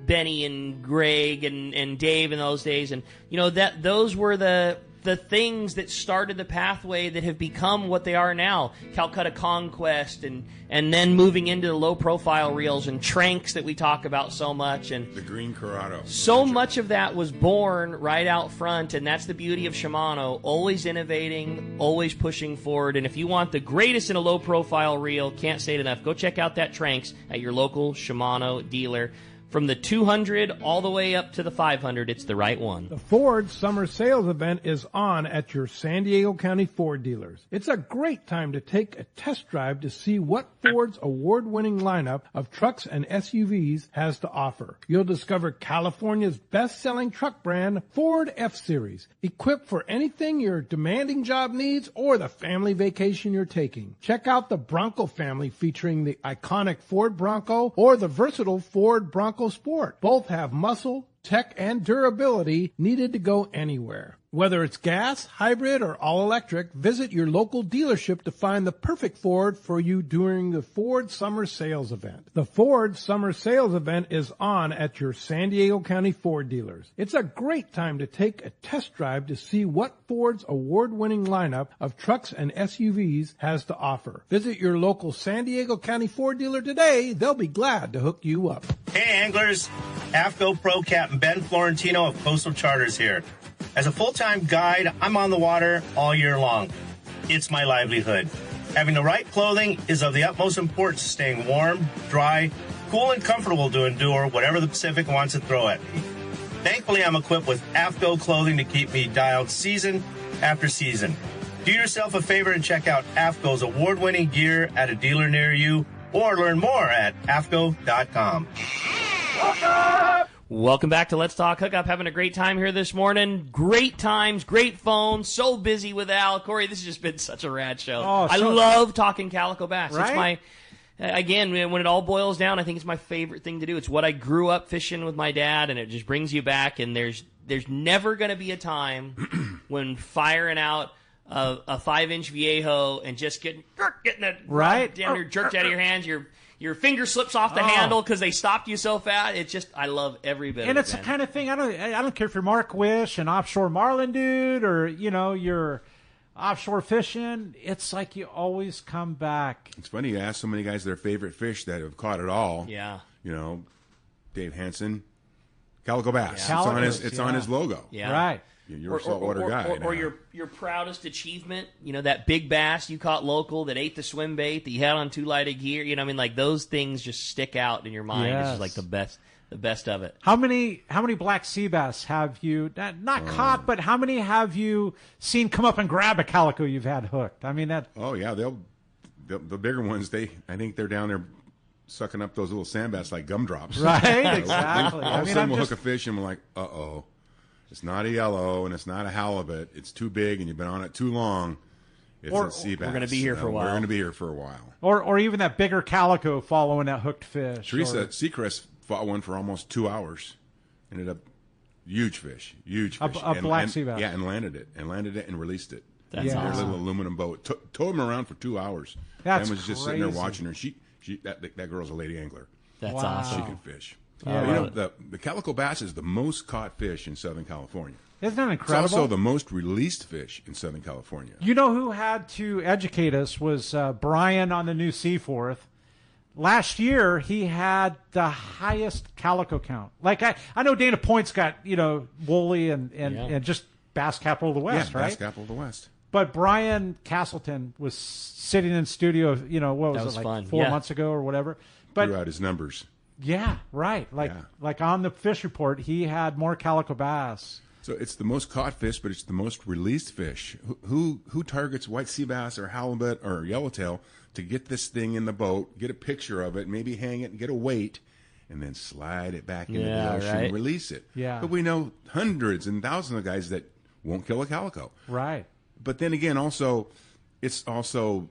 Benny and Greg and Dave in those days, and that those were the things that started the pathway that have become what they are now. Calcutta Conquest and then moving into the low-profile reels and Tranks that we talk about so much. And the Green Corrado. So much of that was born right out front, and that's the beauty of Shimano. Always innovating, always pushing forward. And if you want the greatest in a low-profile reel, can't say it enough, go check out that Tranks at your local Shimano dealer. From the 200 all the way up to the 500, it's the right one. The Ford Summer Sales Event is on at your San Diego County Ford dealers. It's a great time to take a test drive to see what Ford's award-winning lineup of trucks and SUVs has to offer. You'll discover California's best-selling truck brand, Ford F-Series, equipped for anything your demanding job needs or the family vacation you're taking. Check out the Bronco family featuring the iconic Ford Bronco or the versatile Ford Bronco Sport. Both have muscle, tech, and durability needed to go anywhere. Whether it's gas, hybrid, or all-electric, visit your local dealership to find the perfect Ford for you during the Ford Summer Sales Event. The Ford Summer Sales Event is on at your San Diego County Ford dealers. It's a great time to take a test drive to see what Ford's award-winning lineup of trucks and SUVs has to offer. Visit your local San Diego County Ford dealer today. They'll be glad to hook you up. Hey anglers, AFCO Pro Captain Ben Florentino of Coastal Charters here. As a full-time guide, I'm on the water all year long. It's my livelihood. Having the right clothing is of the utmost importance to staying warm, dry, cool, and comfortable to endure whatever the Pacific wants to throw at me. Thankfully, I'm equipped with AFCO clothing to keep me dialed season after season. Do yourself a favor and check out AFCO's award-winning gear at a dealer near you, or learn more at AFCO.com. Welcome back to Let's Talk Hookup. Having a great time here this morning. Great times, great phones. So busy with Al. Corey, this has just been such a rad show. I love talking Calico bass. Right? again, when it all boils down, I think it's my favorite thing to do. It's what I grew up fishing with my dad, and it just brings you back. And there's never going to be a time when firing out a 5-inch Viejo and just getting that right down, jerked out of your hands, your finger slips off the handle because they stopped you so fast. It's just, I love every bit of it. And it's the kind of thing, I don't care if you're Mark Wish, an offshore marlin dude, or, you're offshore fishing. It's like you always come back. It's funny, you ask so many guys their favorite fish that have caught it all. Yeah. Dave Hansen, Calico bass. Yeah. It's on his logo. Yeah. Right. You're a saltwater guy. Or your proudest achievement, that big bass you caught local that ate the swim bait that you had on 2-lighted gear. Like those things just stick out in your mind. Yes. It's just like the best of it. How many black sea bass have you not caught, but how many have you seen come up and grab a calico you've had hooked? I mean that. Oh yeah, the bigger ones. I think they're down there sucking up those little sand bass like gumdrops. Right. Exactly. All of a sudden we'll hook a fish and we're like, uh-oh. It's not a yellow, and it's not a halibut. It's too big, and you've been on it too long. It's a sea bass. We're going to be here for a while. We're going to be here for a while. Or even that bigger calico following that hooked fish. Teresa Seacrest fought one for almost 2 hours. Ended up huge fish. A black sea bass. Yeah, and landed it and released it. That's in awesome. their little aluminum boat. Towed him around for 2 hours. That's and was just sitting there crazy. watching her. That girl's a lady angler. That's Wow. awesome. She can fish. Yeah. The calico bass is the most caught fish in Southern California. Isn't that incredible? It's also the most released fish in Southern California. You know who had to educate us was Brian on the new Seaforth. Last year, he had the highest calico count. Like, I know Dana Point's got, Woolley and just bass capital of the West, yeah, right? Bass capital of the West. But Brian Castleton was sitting in studio, what was it, like fun. 4 months ago or whatever. But Threw out his numbers. yeah, right. Like on the fish report, he had more calico bass. So it's the most caught fish, but it's the most released fish. Who targets white sea bass or halibut or yellowtail to get this thing in the boat, get a picture of it, maybe hang it and get a weight, and then slide it back into the ocean and release it? Yeah. But we know hundreds and thousands of guys that won't kill a calico. Right. But then again, it's also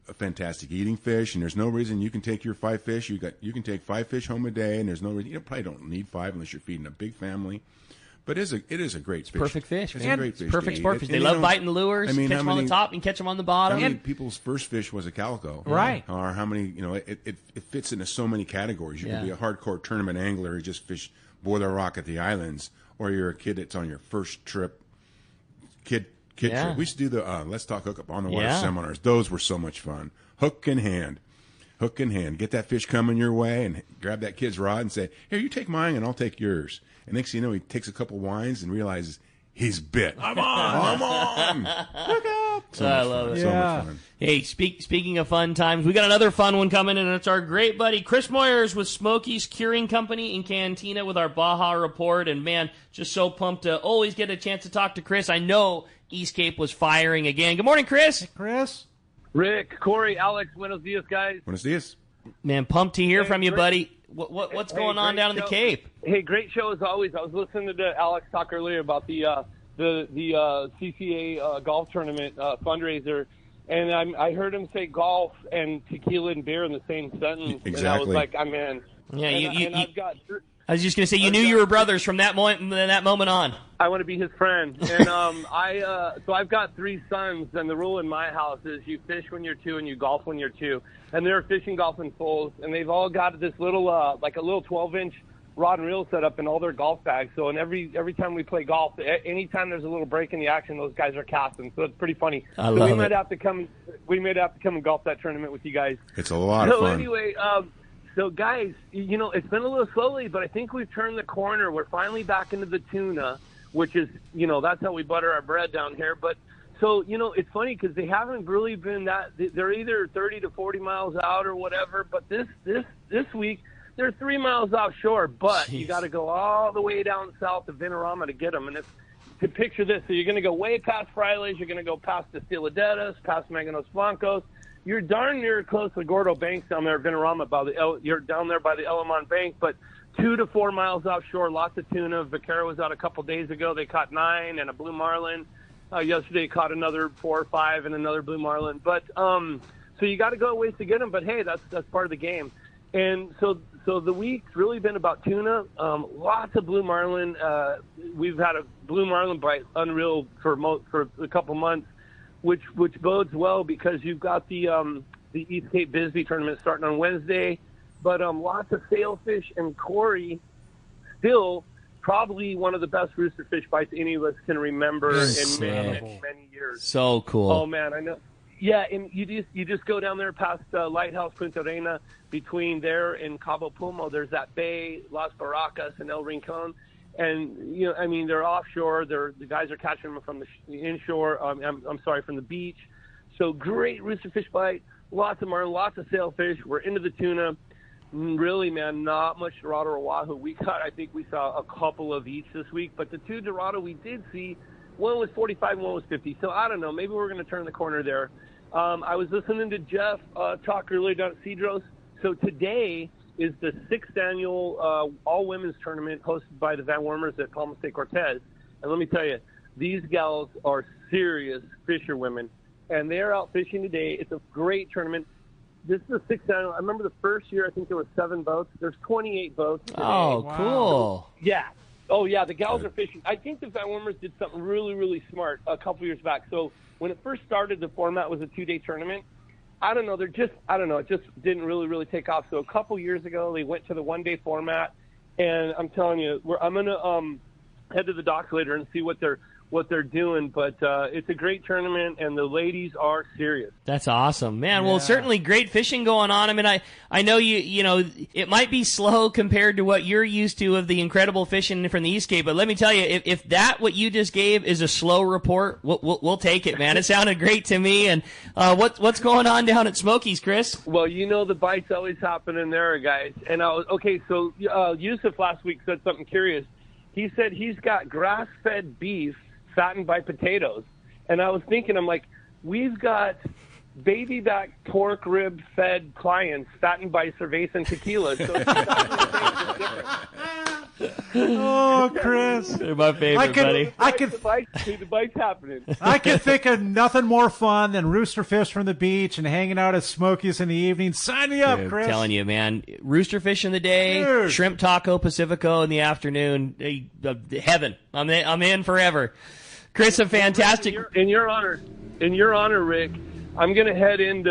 a fantastic eating fish, and there's no reason you can take your 5 fish. You can take 5 fish home a day, and there's no reason you probably don't need 5 unless you're feeding a big family. But it is a great fish. Perfect fish. It's Man. a great fish. Perfect to sport eat. fish. And They love biting the lures. Catch them on the top and catch them on the bottom. How many people's first fish was a calico? Right. Or how many? It fits into so many categories. You could be a hardcore tournament angler who just fish Boiler Rock at the islands, or you're a kid that's on your first trip. Kid trip. We used to do the Let's Talk Hookup on the water seminars. Those were so much fun. Hook in hand. Get that fish coming your way and grab that kid's rod and say, "Here, you take mine and I'll take yours." And next thing you know, he takes a couple wines and realizes he's bit. I'm on. Hook up. I love it. So much fun. Hey, speaking of fun times, we got another fun one coming, and it's our great buddy Chris Moyers with Smokey's Curing Company in Cantina with our Baja Report. And man, just so pumped to always get a chance to talk to Chris. I know East Cape was firing again. Good morning, Chris. Hey, Chris. Rick, Corey, Alex, buenos dias, guys. Buenos dias. Man, pumped to hear from you, buddy. What's going on down in the Cape? Hey, great show as always. I was listening to Alex talk earlier about the CCA golf tournament fundraiser, and I heard him say golf and tequila and beer in the same sentence. Exactly. And I was like, I'm in. Yeah, I've got. I was just going to say, you knew you were brothers from that moment on. I want to be his friend. And so I've got 3 sons, and the rule in my house is you fish when you're 2 and you golf when you're 2. And they're fishing, golfing fulls, and they've all got this little, like a little 12-inch rod and reel set up in all their golf bags. So every time we play golf, anytime there's a little break in the action, those guys are casting. So it's pretty funny. We might have to come and golf that tournament with you guys. It's a lot of fun. So anyway, so guys, it's been a little slowly, but I think we've turned the corner. We're finally back into the tuna, which is, that's how we butter our bread down here. But so, it's funny because they haven't really been they're either 30 to 40 miles out or whatever. But this week, they're 3 miles offshore, but you got to go all the way down south to Venerama to get them. And to picture this, so you're going to go way past Frailes, you're going to go past the Stiladetas, past Maganos Blancos. You're darn near close to Gordo Banks down there at Venerama. You're down there by the El Amon Bank, but 2 to 4 miles offshore, lots of tuna. Vaquero was out a couple days ago. They caught 9 and a blue marlin. Yesterday caught another 4 or 5 and another blue marlin. But So you got to go ways to get them, but hey, that's part of the game. And so the week's really been about tuna. Lots of blue marlin. We've had a blue marlin bite unreal for a couple months, which bodes well because you've got the East Cape Bisbee tournament starting on Wednesday. But lots of sailfish, and Corey still probably one of the best roosterfish bites any of us can remember in many years. So cool. Oh man, I know. Yeah, and you just go down there past Lighthouse Punta Arena, between there and Cabo Pulmo. There's that bay, Las Barracas and El Rincon, and they're offshore. The guys are catching them from the inshore. From the beach. So great roosterfish bite. Lots of marlin, lots of sailfish. We're into the tuna. Really, man, not much Dorado or Wahoo. I think we saw a couple of each this week, but the two Dorado we did see, one was 45 and one was 50. So I don't know. Maybe we're going to turn the corner there. I was listening to Jeff talk earlier down at Cedros. So today is the 6th annual all-women's tournament hosted by the Van Wormers at Palma State Cortez. And let me tell you, these gals are serious fisherwomen, and they're out fishing today. It's a great tournament. This is the 6th annual. I remember the first year, I think there were 7 boats. There's 28 boats today. Oh, wow. Cool. Yeah. Oh, yeah, the gals are fishing. I think the Van Wormers did something really, really smart a couple years back. So when it first started, the format was a 2-day tournament. I don't know, it just didn't really take off. So a couple years ago, they went to the 1-day format, and I'm telling you, I'm going to head to the docks later and see what they're doing, but it's a great tournament, and the ladies are serious. That's awesome, man. Yeah. Well, certainly great fishing going on. I mean, I know you know it might be slow compared to what you're used to of the incredible fishing from the East Cape, but let me tell you, if that what you just gave is a slow report, we'll take it, man. It sounded great to me. And what's going on down at Smokies, Chris? Well, the bites always happen in there, guys. And so Yusuf last week said something curious. He said he's got grass-fed beef fattened by potatoes. And I was thinking, I'm like, we've got baby back pork rib fed clients fattened by cerveza and tequila. So it's different. Oh, Chris. They're my favorite, buddy. The bite's happening. I can think of nothing more fun than rooster fish from the beach and hanging out at Smokies in the evening. Sign me up, Chris. I'm telling you, man. Rooster fish in the day, shrimp taco Pacifico in the afternoon. Heaven. I'm in forever. Chris, a fantastic. In your honor, Rick, I'm going to head I'm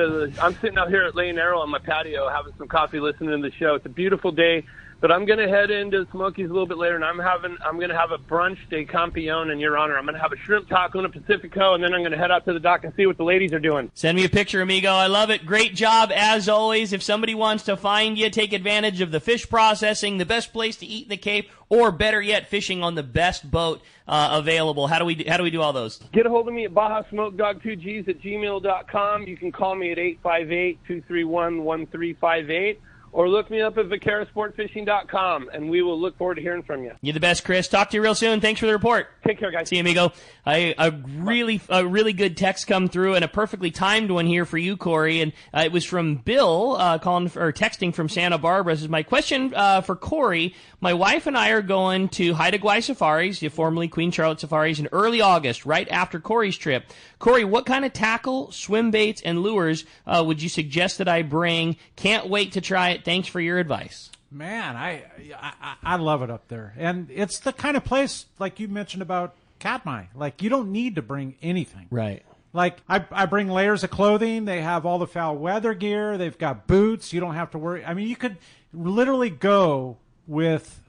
sitting out here at Lane Arrow on my patio having some coffee, listening to the show. It's a beautiful day, but I'm going to head into Smokies a little bit later, and I'm going to have a brunch de campeon in your honor. I'm going to have a shrimp taco and a Pacifico, and then I'm going to head out to the dock and see what the ladies are doing. Send me a picture, amigo. I love it. Great job, as always. If somebody wants to find you, take advantage of the fish processing, the best place to eat in the Cape, or better yet, fishing on the best boat available. How do we do all those? Get a hold of me at BajaSmokeDog2Gs@gmail.com. You can call me at 858-231-1358. Or look me up at VacaraSportFishing.com, and we will look forward to hearing from you. You're the best, Chris. Talk to you real soon. Thanks for the report. Take care, guys. See you, amigo. A really good text come through, and a perfectly timed one here for you, Corey. And it was from Bill texting from Santa Barbara. This is my question for Corey. My wife and I are going to Haida Gwaii Safaris, formerly Queen Charlotte Safaris, in early August, right after Corey's trip. Corey, what kind of tackle, swim baits, and lures would you suggest that I bring? Can't wait to try it. Thanks for your advice. Man, I love it up there. And it's the kind of place, like you mentioned about Katmai. Like, you don't need to bring anything. Right. Like, I bring layers of clothing. They have all the foul weather gear. They've got boots. You don't have to worry. I mean, you could literally go with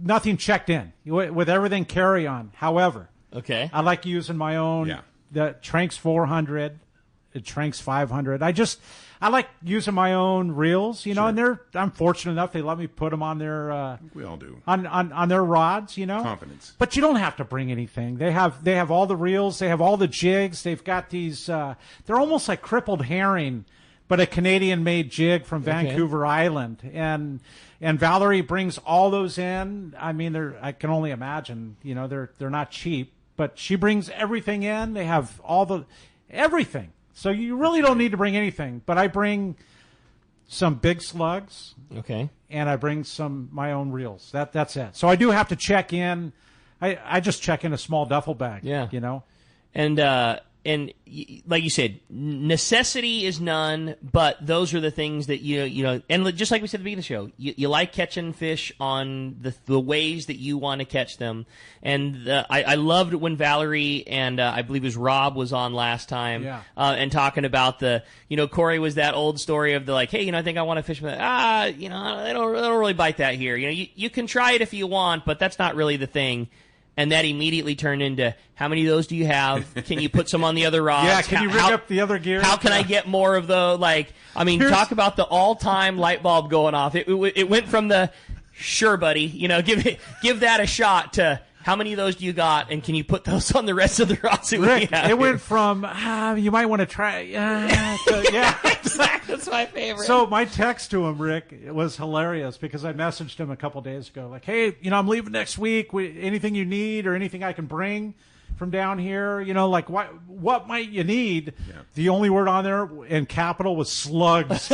nothing checked in, with everything carry on. However, okay, I like using my own, the Tranks 400, the Tranks 500. I like using my own reels, and I'm fortunate enough they let me put them on their we all do on their rods, confidence. But you don't have to bring anything. They have all the reels, they have all the jigs. They've got these they're almost like crippled herring, but a Canadian-made jig from Vancouver Island, and Valerie brings all those in. I mean, I can only imagine, they're not cheap, but she brings everything in. They have everything. So you really don't need to bring anything, but I bring some big slugs. Okay. And I bring my own reels. That's it. So I do have to check in. I just check in a small duffel bag. Yeah. And and like you said, necessity is none, but those are the things that you know, and just like we said at the beginning of the show, you like catching fish on the ways that you want to catch them. And I loved when Valerie and I believe it was Rob was on last time, and talking about Corey was that old story of the like, hey, I think I want to fish with that. They don't really bite that here. You can try it if you want, but that's not really the thing. And that immediately turned into, how many of those do you have? Can you put some on the other rods? Yeah, can you rig up the other gear? How can I get more of those? Talk about the all-time light bulb going off. It went from the, sure, buddy, give that a shot, to how many of those do you got, and can you put those on the rest of the rods that Rick, we have? It went from, you might want to try, to, yeah. Exactly. That's my favorite. So my text to him, Rick, was hilarious because I messaged him a couple days ago, like, hey, I'm leaving next week. Anything you need or anything I can bring from down here, what might you need? Yeah. The only word on there in capital was slugs.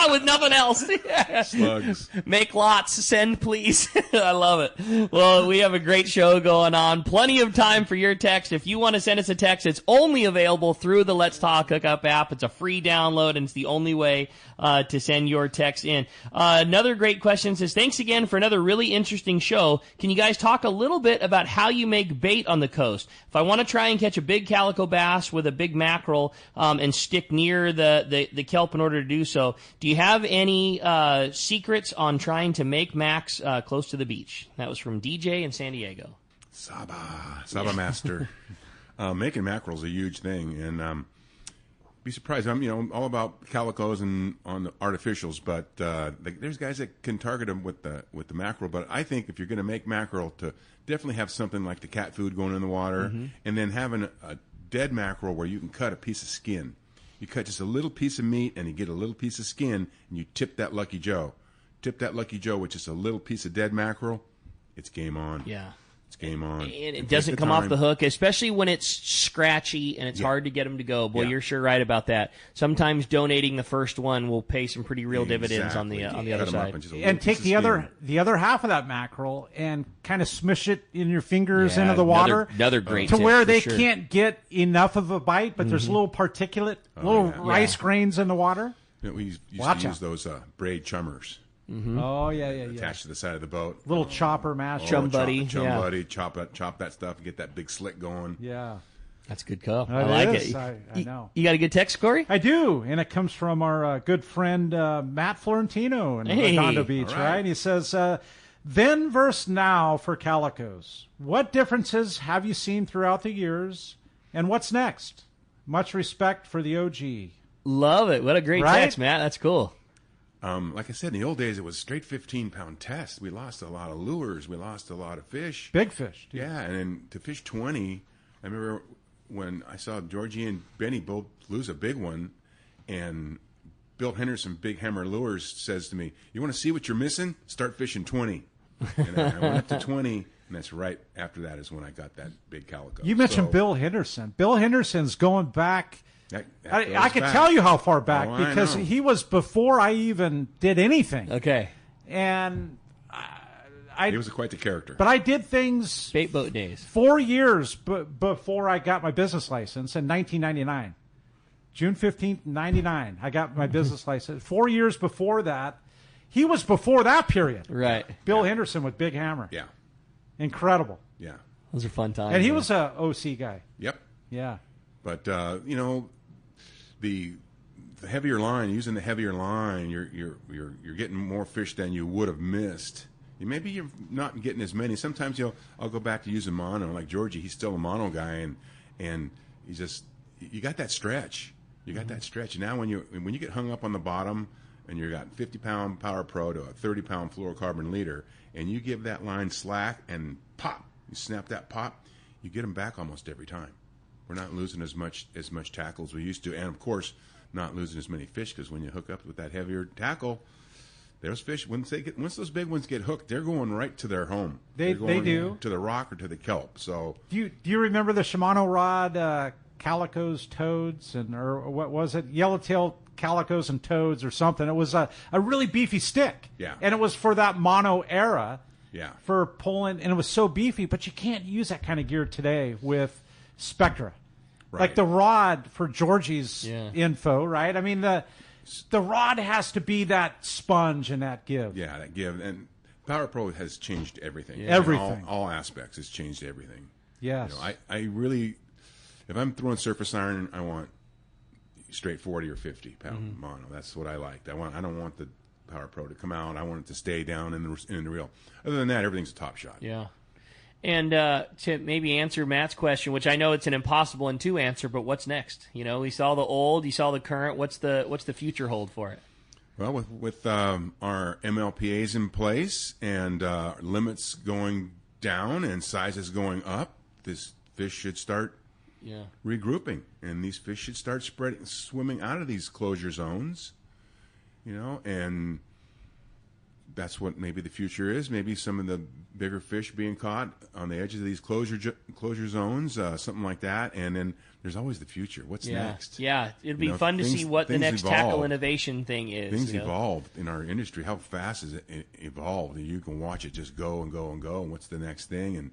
With nothing else. Slugs. Make lots. Send, please. I love it. Well, we have a great show going on. Plenty of time for your text. If you want to send us a text, it's only available through the Let's Talk Hookup app. It's a free download, and it's the only way to send your text in. Another great question says, thanks again for another really interesting show. Can you guys talk a little bit about how you make bait on the coast? If I want to try and catch a big calico bass with a big mackerel and stick near the kelp in order to do so, do you have any secrets on trying to make Max close to the beach? That was from DJ in San Diego. Saba Master. Making mackerel's a huge thing, and be surprised. I'm all about calicos and on the artificials, but there's guys that can target them with the mackerel. But I think if you're going to make mackerel, to definitely have something like the cat food going in the water, and then having a dead mackerel where you can cut a piece of skin. You cut just a little piece of meat, and you get a little piece of skin, and you tip that Lucky Joe. Tip that Lucky Joe with just a little piece of dead mackerel. It's game on. Yeah. It's game on. And it doesn't come off the hook, especially when it's scratchy and it's hard to get them to go. Boy, you're sure right about that. Sometimes donating the first one will pay some pretty real dividends on the other side. And take the other half of that mackerel and kind of smush it in your fingers into the water. Another great to tip, where they sure. can't get enough of a bite, but there's little particulate, rice grains in the water. We used to use those braid chummers. Oh, yeah. Attached to the side of the boat. Little chopper mash. Chum buddy. Buddy. Chop that stuff and get that big slick going. Yeah. That's a good call. I like it. I know. You got a good text, Corey? I do, and it comes from our good friend Matt Florentino in Redondo Beach, right? And he says, then versus now for calicos. What differences have you seen throughout the years, and what's next? Much respect for the OG. Love it. What a great text, Matt. That's cool. Like I said, in the old days, it was straight 15-pound tests. We lost a lot of lures. We lost a lot of fish. Big fish. Dude. Yeah, and then to fish 20, I remember when I saw Georgie and Benny both lose a big one, and Bill Henderson, Big Hammer Lures, says to me, you want to see what you're missing? Start fishing 20. And I went up to 20, and that's right after that is when I got that big calico. You mentioned Bill Henderson. Bill Henderson's going back. I could tell you how far back because he was before I even did anything. Okay. And he was quite the character. But I did things. Bait boat days. 4 years before I got my business license in 1999. June 15th, 99. I got my business license. 4 years before that. He was before that period. Right. Bill Henderson with Big Hammer. Yeah. Incredible. Yeah. Those are fun times. And he was a OC guy. Yep. Yeah. But, the heavier line, using the heavier line, you're getting more fish than you would have missed. Maybe you're not getting as many. Sometimes I'll go back to using mono. Like Georgie, he's still a mono guy, and you got that stretch. You got that stretch. Now when you get hung up on the bottom, and you got 50-pound Power Pro to a 30-pound fluorocarbon leader, and you give that line slack and pop, you snap that pop, you get them back almost every time. We're not losing as much tackle as we used to, and of course, not losing as many fish because when you hook up with that heavier tackle, those fish once those big ones get hooked, they're going right to their home. They do to the rock or to the kelp. So do you remember the Shimano rod Calicos, Toads, or what was it? Yellowtail Calicos and Toads or something. It was a really beefy stick. Yeah, and it was for that mono era. Yeah, for pulling, and it was so beefy, but you can't use that kind of gear today with spectra. Right. Like the rod for Georgie's info, right? I mean, the rod has to be that sponge and that give. Yeah, that give. And Power Pro has changed everything. Yeah. Everything. All aspects. It's changed everything. Yes. I really, if I'm throwing surface iron, I want straight 40 or 50 pound mono. That's what I liked. I don't want the Power Pro to come out. I want it to stay down in the reel. Other than that, everything's a top shot. Yeah. And to maybe answer Matt's question, which I know it's an impossible one to answer, but what's next? You know, we saw the old, you saw the current. What's the future hold for it? Well, with our MLPAs in place and limits going down and sizes going up, this fish should start regrouping, and these fish should start swimming out of these closure zones. You know, and that's what maybe the future is. Maybe some of the bigger fish being caught on the edges of these closure zones, something like that. And then there's always the future. What's next? Yeah, it'd be fun to see what the next tackle innovation thing is. Things evolve in our industry. How fast has it evolved? And you can watch it just go and go and go. And what's the next thing?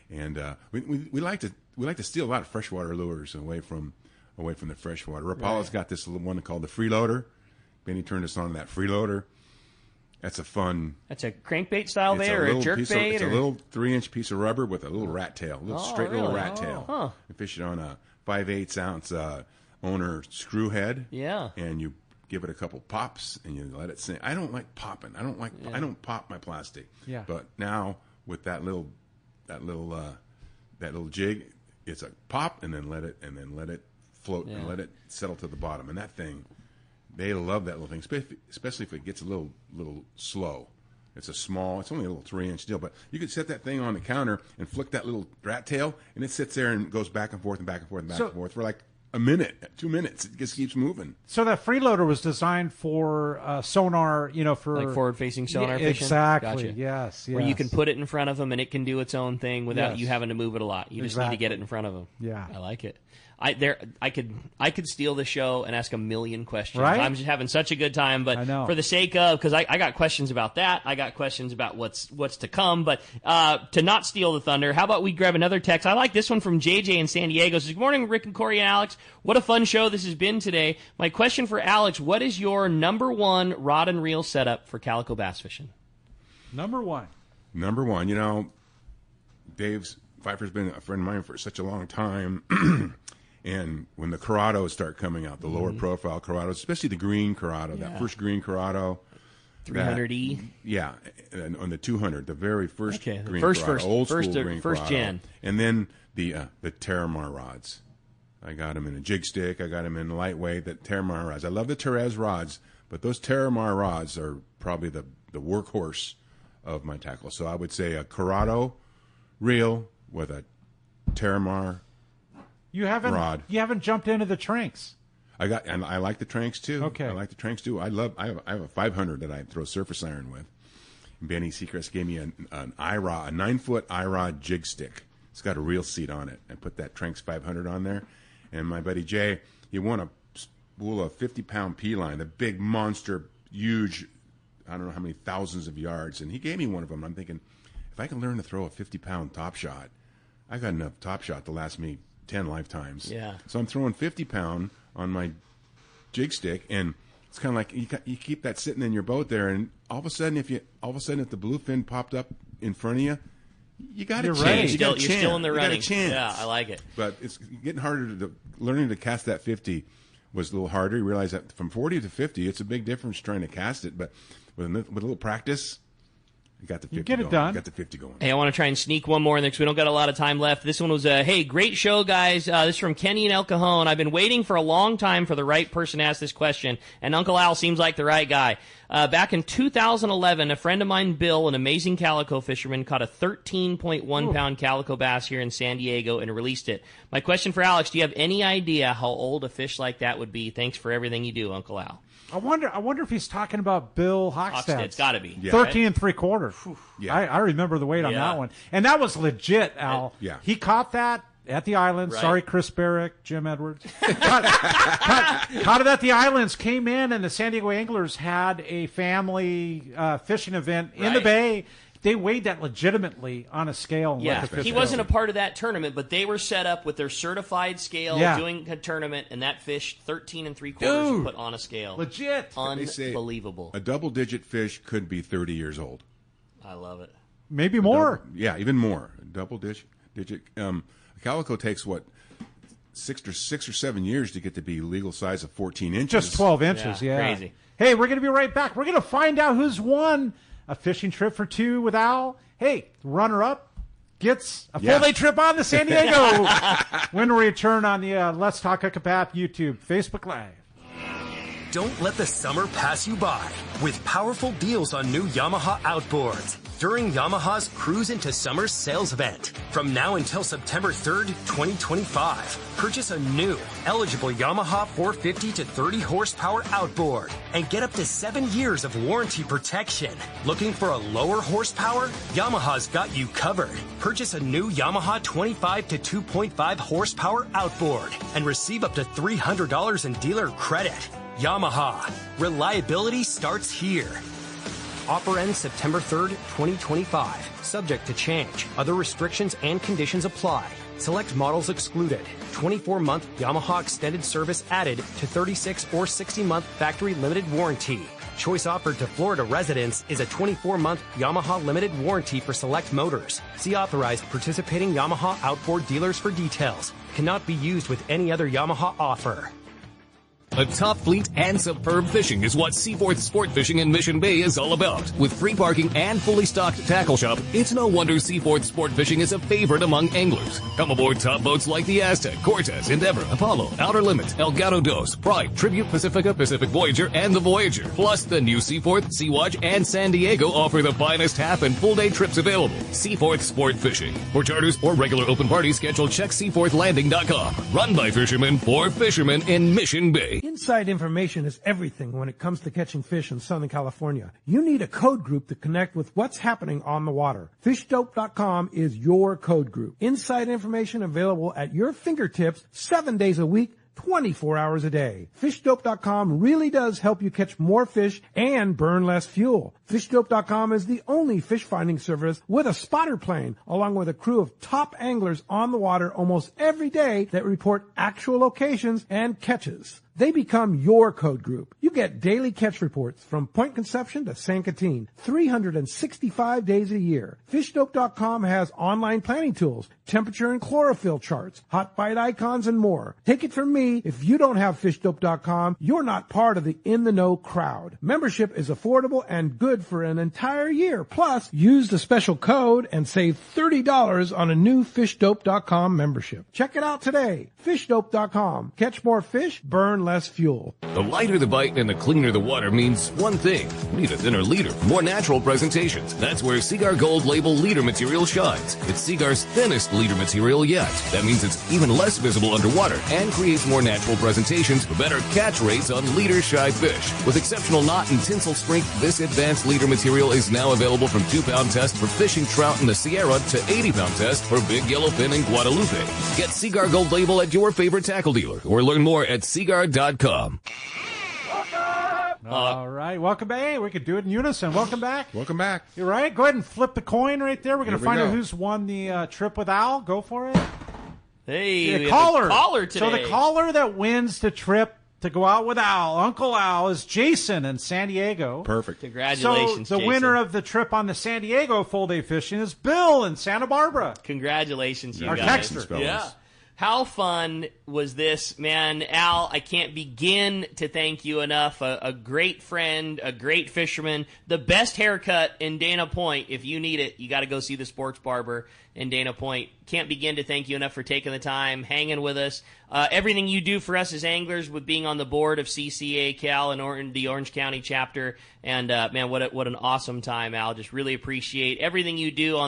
And we like to steal a lot of freshwater lures away from the freshwater. Rapala's got this little one called the freeloader. Benny turned us on to that freeloader. That's a fun. That's a crankbait style bait or a jerkbait? It's a little 3-inch piece of rubber with a little rat tail, little rat tail. Huh. You fish it on a 5/8 ounce owner screw head. Yeah. And you give it a couple pops and you let it sink. I don't like popping. I don't pop my plastic. Yeah. But now with that little jig, it's a pop and then let it float and let it settle to the bottom. And that thing. They love that little thing, especially if it gets a little slow. It's only a little 3-inch deal, but you could set that thing on the counter and flick that little rat tail, and it sits there and goes back and forth and back and forth and back and forth for like a minute, 2 minutes. It just keeps moving. So that freeloader was designed for sonar, for like forward-facing sonar fishing. Exactly. Gotcha. Yes. Where you can put it in front of them and it can do its own thing without you having to move it a lot. You just need to get it in front of them. Yeah. I like it. I could steal the show and ask a million questions. Right? I'm just having such a good time, but for the sake of, because I got questions about that, I got questions about what's to come, but to not steal the thunder, how about we grab another text? I like this one from JJ in San Diego. It says, good morning, Rick and Corey and Alex. What a fun show this has been today. My question for Alex, what is your number one rod and reel setup for calico bass fishing? Number one. Dave Pfeiffer's been a friend of mine for such a long time. And when the Corrados start coming out, the lower profile Corrados, especially the green Corrado, that first green Corrado. 300E? Yeah, and on the 200, the very first green Corrado, old school green first Corrado. gen. And then the Terramar rods. I got them in a jig stick. I got them in lightweight, the Terramar rods. I love the Terez rods, but those Terramar rods are probably the workhorse of my tackle. So I would say a Corrado reel with a Terramar You haven't jumped into the tranks. And I like the tranks too. Okay. I like the tranks too. I have a 500 that I throw surface iron with. And Benny Seacrest gave me an IROD, a 9-foot IROD jig stick. It's got a reel seat on it. I put that Tranks 500 on there. And my buddy Jay, he won a spool of 50-pound P-line, the big monster, huge, I don't know how many thousands of yards. And he gave me one of them. I'm thinking, if I can learn to throw a 50-pound top shot, I got enough top shot to last me 10 lifetimes. Yeah. So I'm throwing 50-pound on my jig stick, and it's kind of like you keep that sitting in your boat there, and all of a sudden, if the bluefin popped up in front of you, you got a chance. You're still in the running. You got a chance. Yeah, I like it. But it's getting harder learning to cast that 50 was a little harder. You realize that from 40 to 50, it's a big difference trying to cast it, but with a little practice, you got the 50 get it going. done. You got the 50 going. Hey, I want to try and sneak one more in there because we don't got a lot of time left. This one was hey, great show, guys. This is from Kenny in El Cajon. I've been waiting for a long time for the right person to ask this question, and Uncle Al seems like the right guy. Back in 2011, a friend of mine, Bill, an amazing calico fisherman, caught a 13.1-pound calico bass here in San Diego and released it. My question for Alex, do you have any idea how old a fish like that would be? Thanks for everything you do, Uncle Al. I wonder if he's talking about Bill Hockstead. It's got to be. Yeah. 13 3/4. Yeah. I remember the weight on that one. And that was legit, Al. Yeah. He caught that at the islands. Right. Sorry, Chris Barrick, Jim Edwards. Caught it at the islands, came in, and the San Diego Anglers had a family fishing event in the bay. they weighed that legitimately on a scale. Yeah, he wasn't a part of that tournament, but they were set up with their certified scale doing a tournament, and that fish 13 3/4 put on a scale. Legit. Unbelievable. A double-digit fish could be 30 years old. I love it. Maybe more. Even more. Double-digit. Calico takes, 6 or 7 years to get to be legal size of 14 inches. Just 12 inches, yeah. Crazy. Hey, we're going to be right back. We're going to find out who's won a fishing trip for two with Al. Hey, runner-up gets a full-day trip on to San Diego. When we return on the Let's Talk Hookup app, YouTube, Facebook Live. Don't let the summer pass you by with powerful deals on new Yamaha outboards during Yamaha's Cruise into Summer sales event. From now until September 3rd, 2025, purchase a new, eligible Yamaha 450 to 30 horsepower outboard and get up to 7 years of warranty protection. Looking for a lower horsepower? Yamaha's got you covered. Purchase a new Yamaha 25 to 2.5 horsepower outboard and receive up to $300 in dealer credit. Yamaha. Reliability starts here. Offer ends September 3rd, 2025. Subject to change. Other restrictions and conditions apply. Select models excluded. 24-month Yamaha extended service added to 36 or 60-month factory limited warranty. Choice offered to Florida residents is a 24-month Yamaha limited warranty for select motors. See authorized participating Yamaha outboard dealers for details. Cannot be used with any other Yamaha offer. A top fleet and superb fishing is what Seaforth Sport Fishing in Mission Bay is all about. With free parking and fully stocked tackle shop, it's no wonder Seaforth Sport Fishing is a favorite among anglers. Come aboard top boats like the Aztec, Cortez, Endeavor, Apollo, Outer Limits, El Gato Dos, Pride, Tribute Pacifica, Pacific Voyager, and the Voyager. Plus, the new Seaforth, Sea-Watch, and San Diego offer the finest half and full day trips available. Seaforth Sport Fishing. For charters or regular open party schedule, check seaforthlanding.com. Run by fishermen for fishermen in Mission Bay. Inside information is everything when it comes to catching fish in Southern California. You need a code group to connect with what's happening on the water. FishDope.com is your code group. Inside information available at your fingertips 7 days a week, 24 hours a day. FishDope.com really does help you catch more fish and burn less fuel. FishDope.com is the only fish finding service with a spotter plane, along with a crew of top anglers on the water almost every day that report actual locations and catches. They become your code group. You get daily catch reports from Point Conception to San Quintin, 365 days a year. FishDope.com has online planning tools, temperature and chlorophyll charts, hot bite icons, and more. Take it from me, if you don't have FishDope.com, you're not part of the in-the-know crowd. Membership is affordable and good for an entire year. Plus, use the special code and save $30 on a new FishDope.com membership. Check it out today. FishDope.com. Catch more fish, burn less fuel. The lighter the bite and the cleaner the water means one thing. You need a thinner leader, more natural presentations. That's where Seaguar Gold Label leader material shines. It's Seaguar's thinnest leader material yet. That means it's even less visible underwater and creates more natural presentations for better catch rates on leader-shy fish. With exceptional knot and tinsel strength, this advanced leader material is now available from 2-pound test for fishing trout in the Sierra to 80-pound test for big yellowfin in Guadalupe. Get Seaguar Gold Label at your favorite tackle dealer or learn more at Seaguar.com. All right, welcome back. Hey, we could do it in unison. Welcome back. Welcome back. You're right. Go ahead and flip the coin right there. We're going to find out who's won the trip with Al. Go for it. Hey, the caller. Caller today. So the caller that wins the trip to go out with Al, Uncle Al, is Jason in San Diego. Perfect. Congratulations, So the winner of the trip on the San Diego full day fishing is Bill in Santa Barbara. Congratulations, you Our guys. texter. Yeah. How fun was this, man? Al, I can't begin to thank you enough. A great friend, a great fisherman, the best haircut in Dana Point. If you need it, you got to go see the sports barber in Dana Point. Can't begin to thank you enough for taking the time, hanging with us. Everything you do for us as anglers with being on the board of CCA Cal and the Orange County chapter. And, man, what an awesome time, Al. Just really appreciate everything you do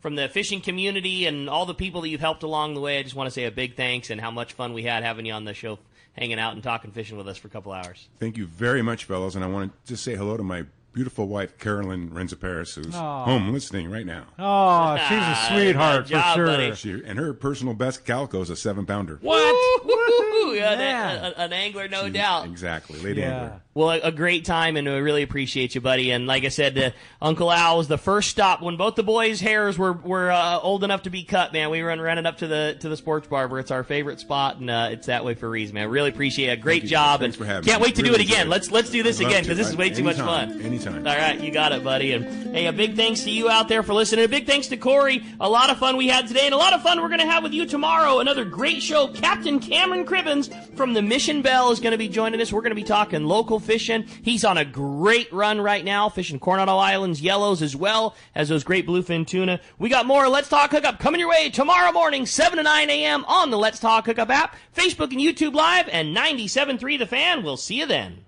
from the fishing community and all the people that you've helped along the way. I just want to say a big thanks and how much fun we had having you on the show, hanging out and talking fishing with us for a couple hours. Thank you very much, fellows. And I want to just say hello to my beautiful wife, Carolyn Renzaparis, who's home listening right now. Oh, she's a sweetheart for sure. And her personal best Calico is a 7-pounder. What? Woo-hoo! Yeah, an angler, no doubt. Exactly, lady angler. Well, a great time, and we really appreciate you, buddy. And like I said, Uncle Al was the first stop when both the boys' hairs were old enough to be cut. Man, we were running up to the sports barber. It's our favorite spot, and it's that way for a reason, man. Really appreciate it. Great job, Thanks for having can't me. wait to do it again. Let's do this again because this is way too much fun. Anytime. All right, you got it, buddy. And hey, a big thanks to you out there for listening. A big thanks to Corey. A lot of fun we had today, and a lot of fun we're going to have with you tomorrow. Another great show. Captain Cameron Cribbins from the Mission Bell is going to be joining us. We're going to be talking local fishing. He's on a great run right now, fishing Coronado Islands yellows as well as those great bluefin tuna. We got more Let's Talk Hookup coming your way tomorrow morning, 7 to 9 a.m. on the Let's Talk Hookup app, Facebook and YouTube Live, and 97.3 The Fan. We'll see you then.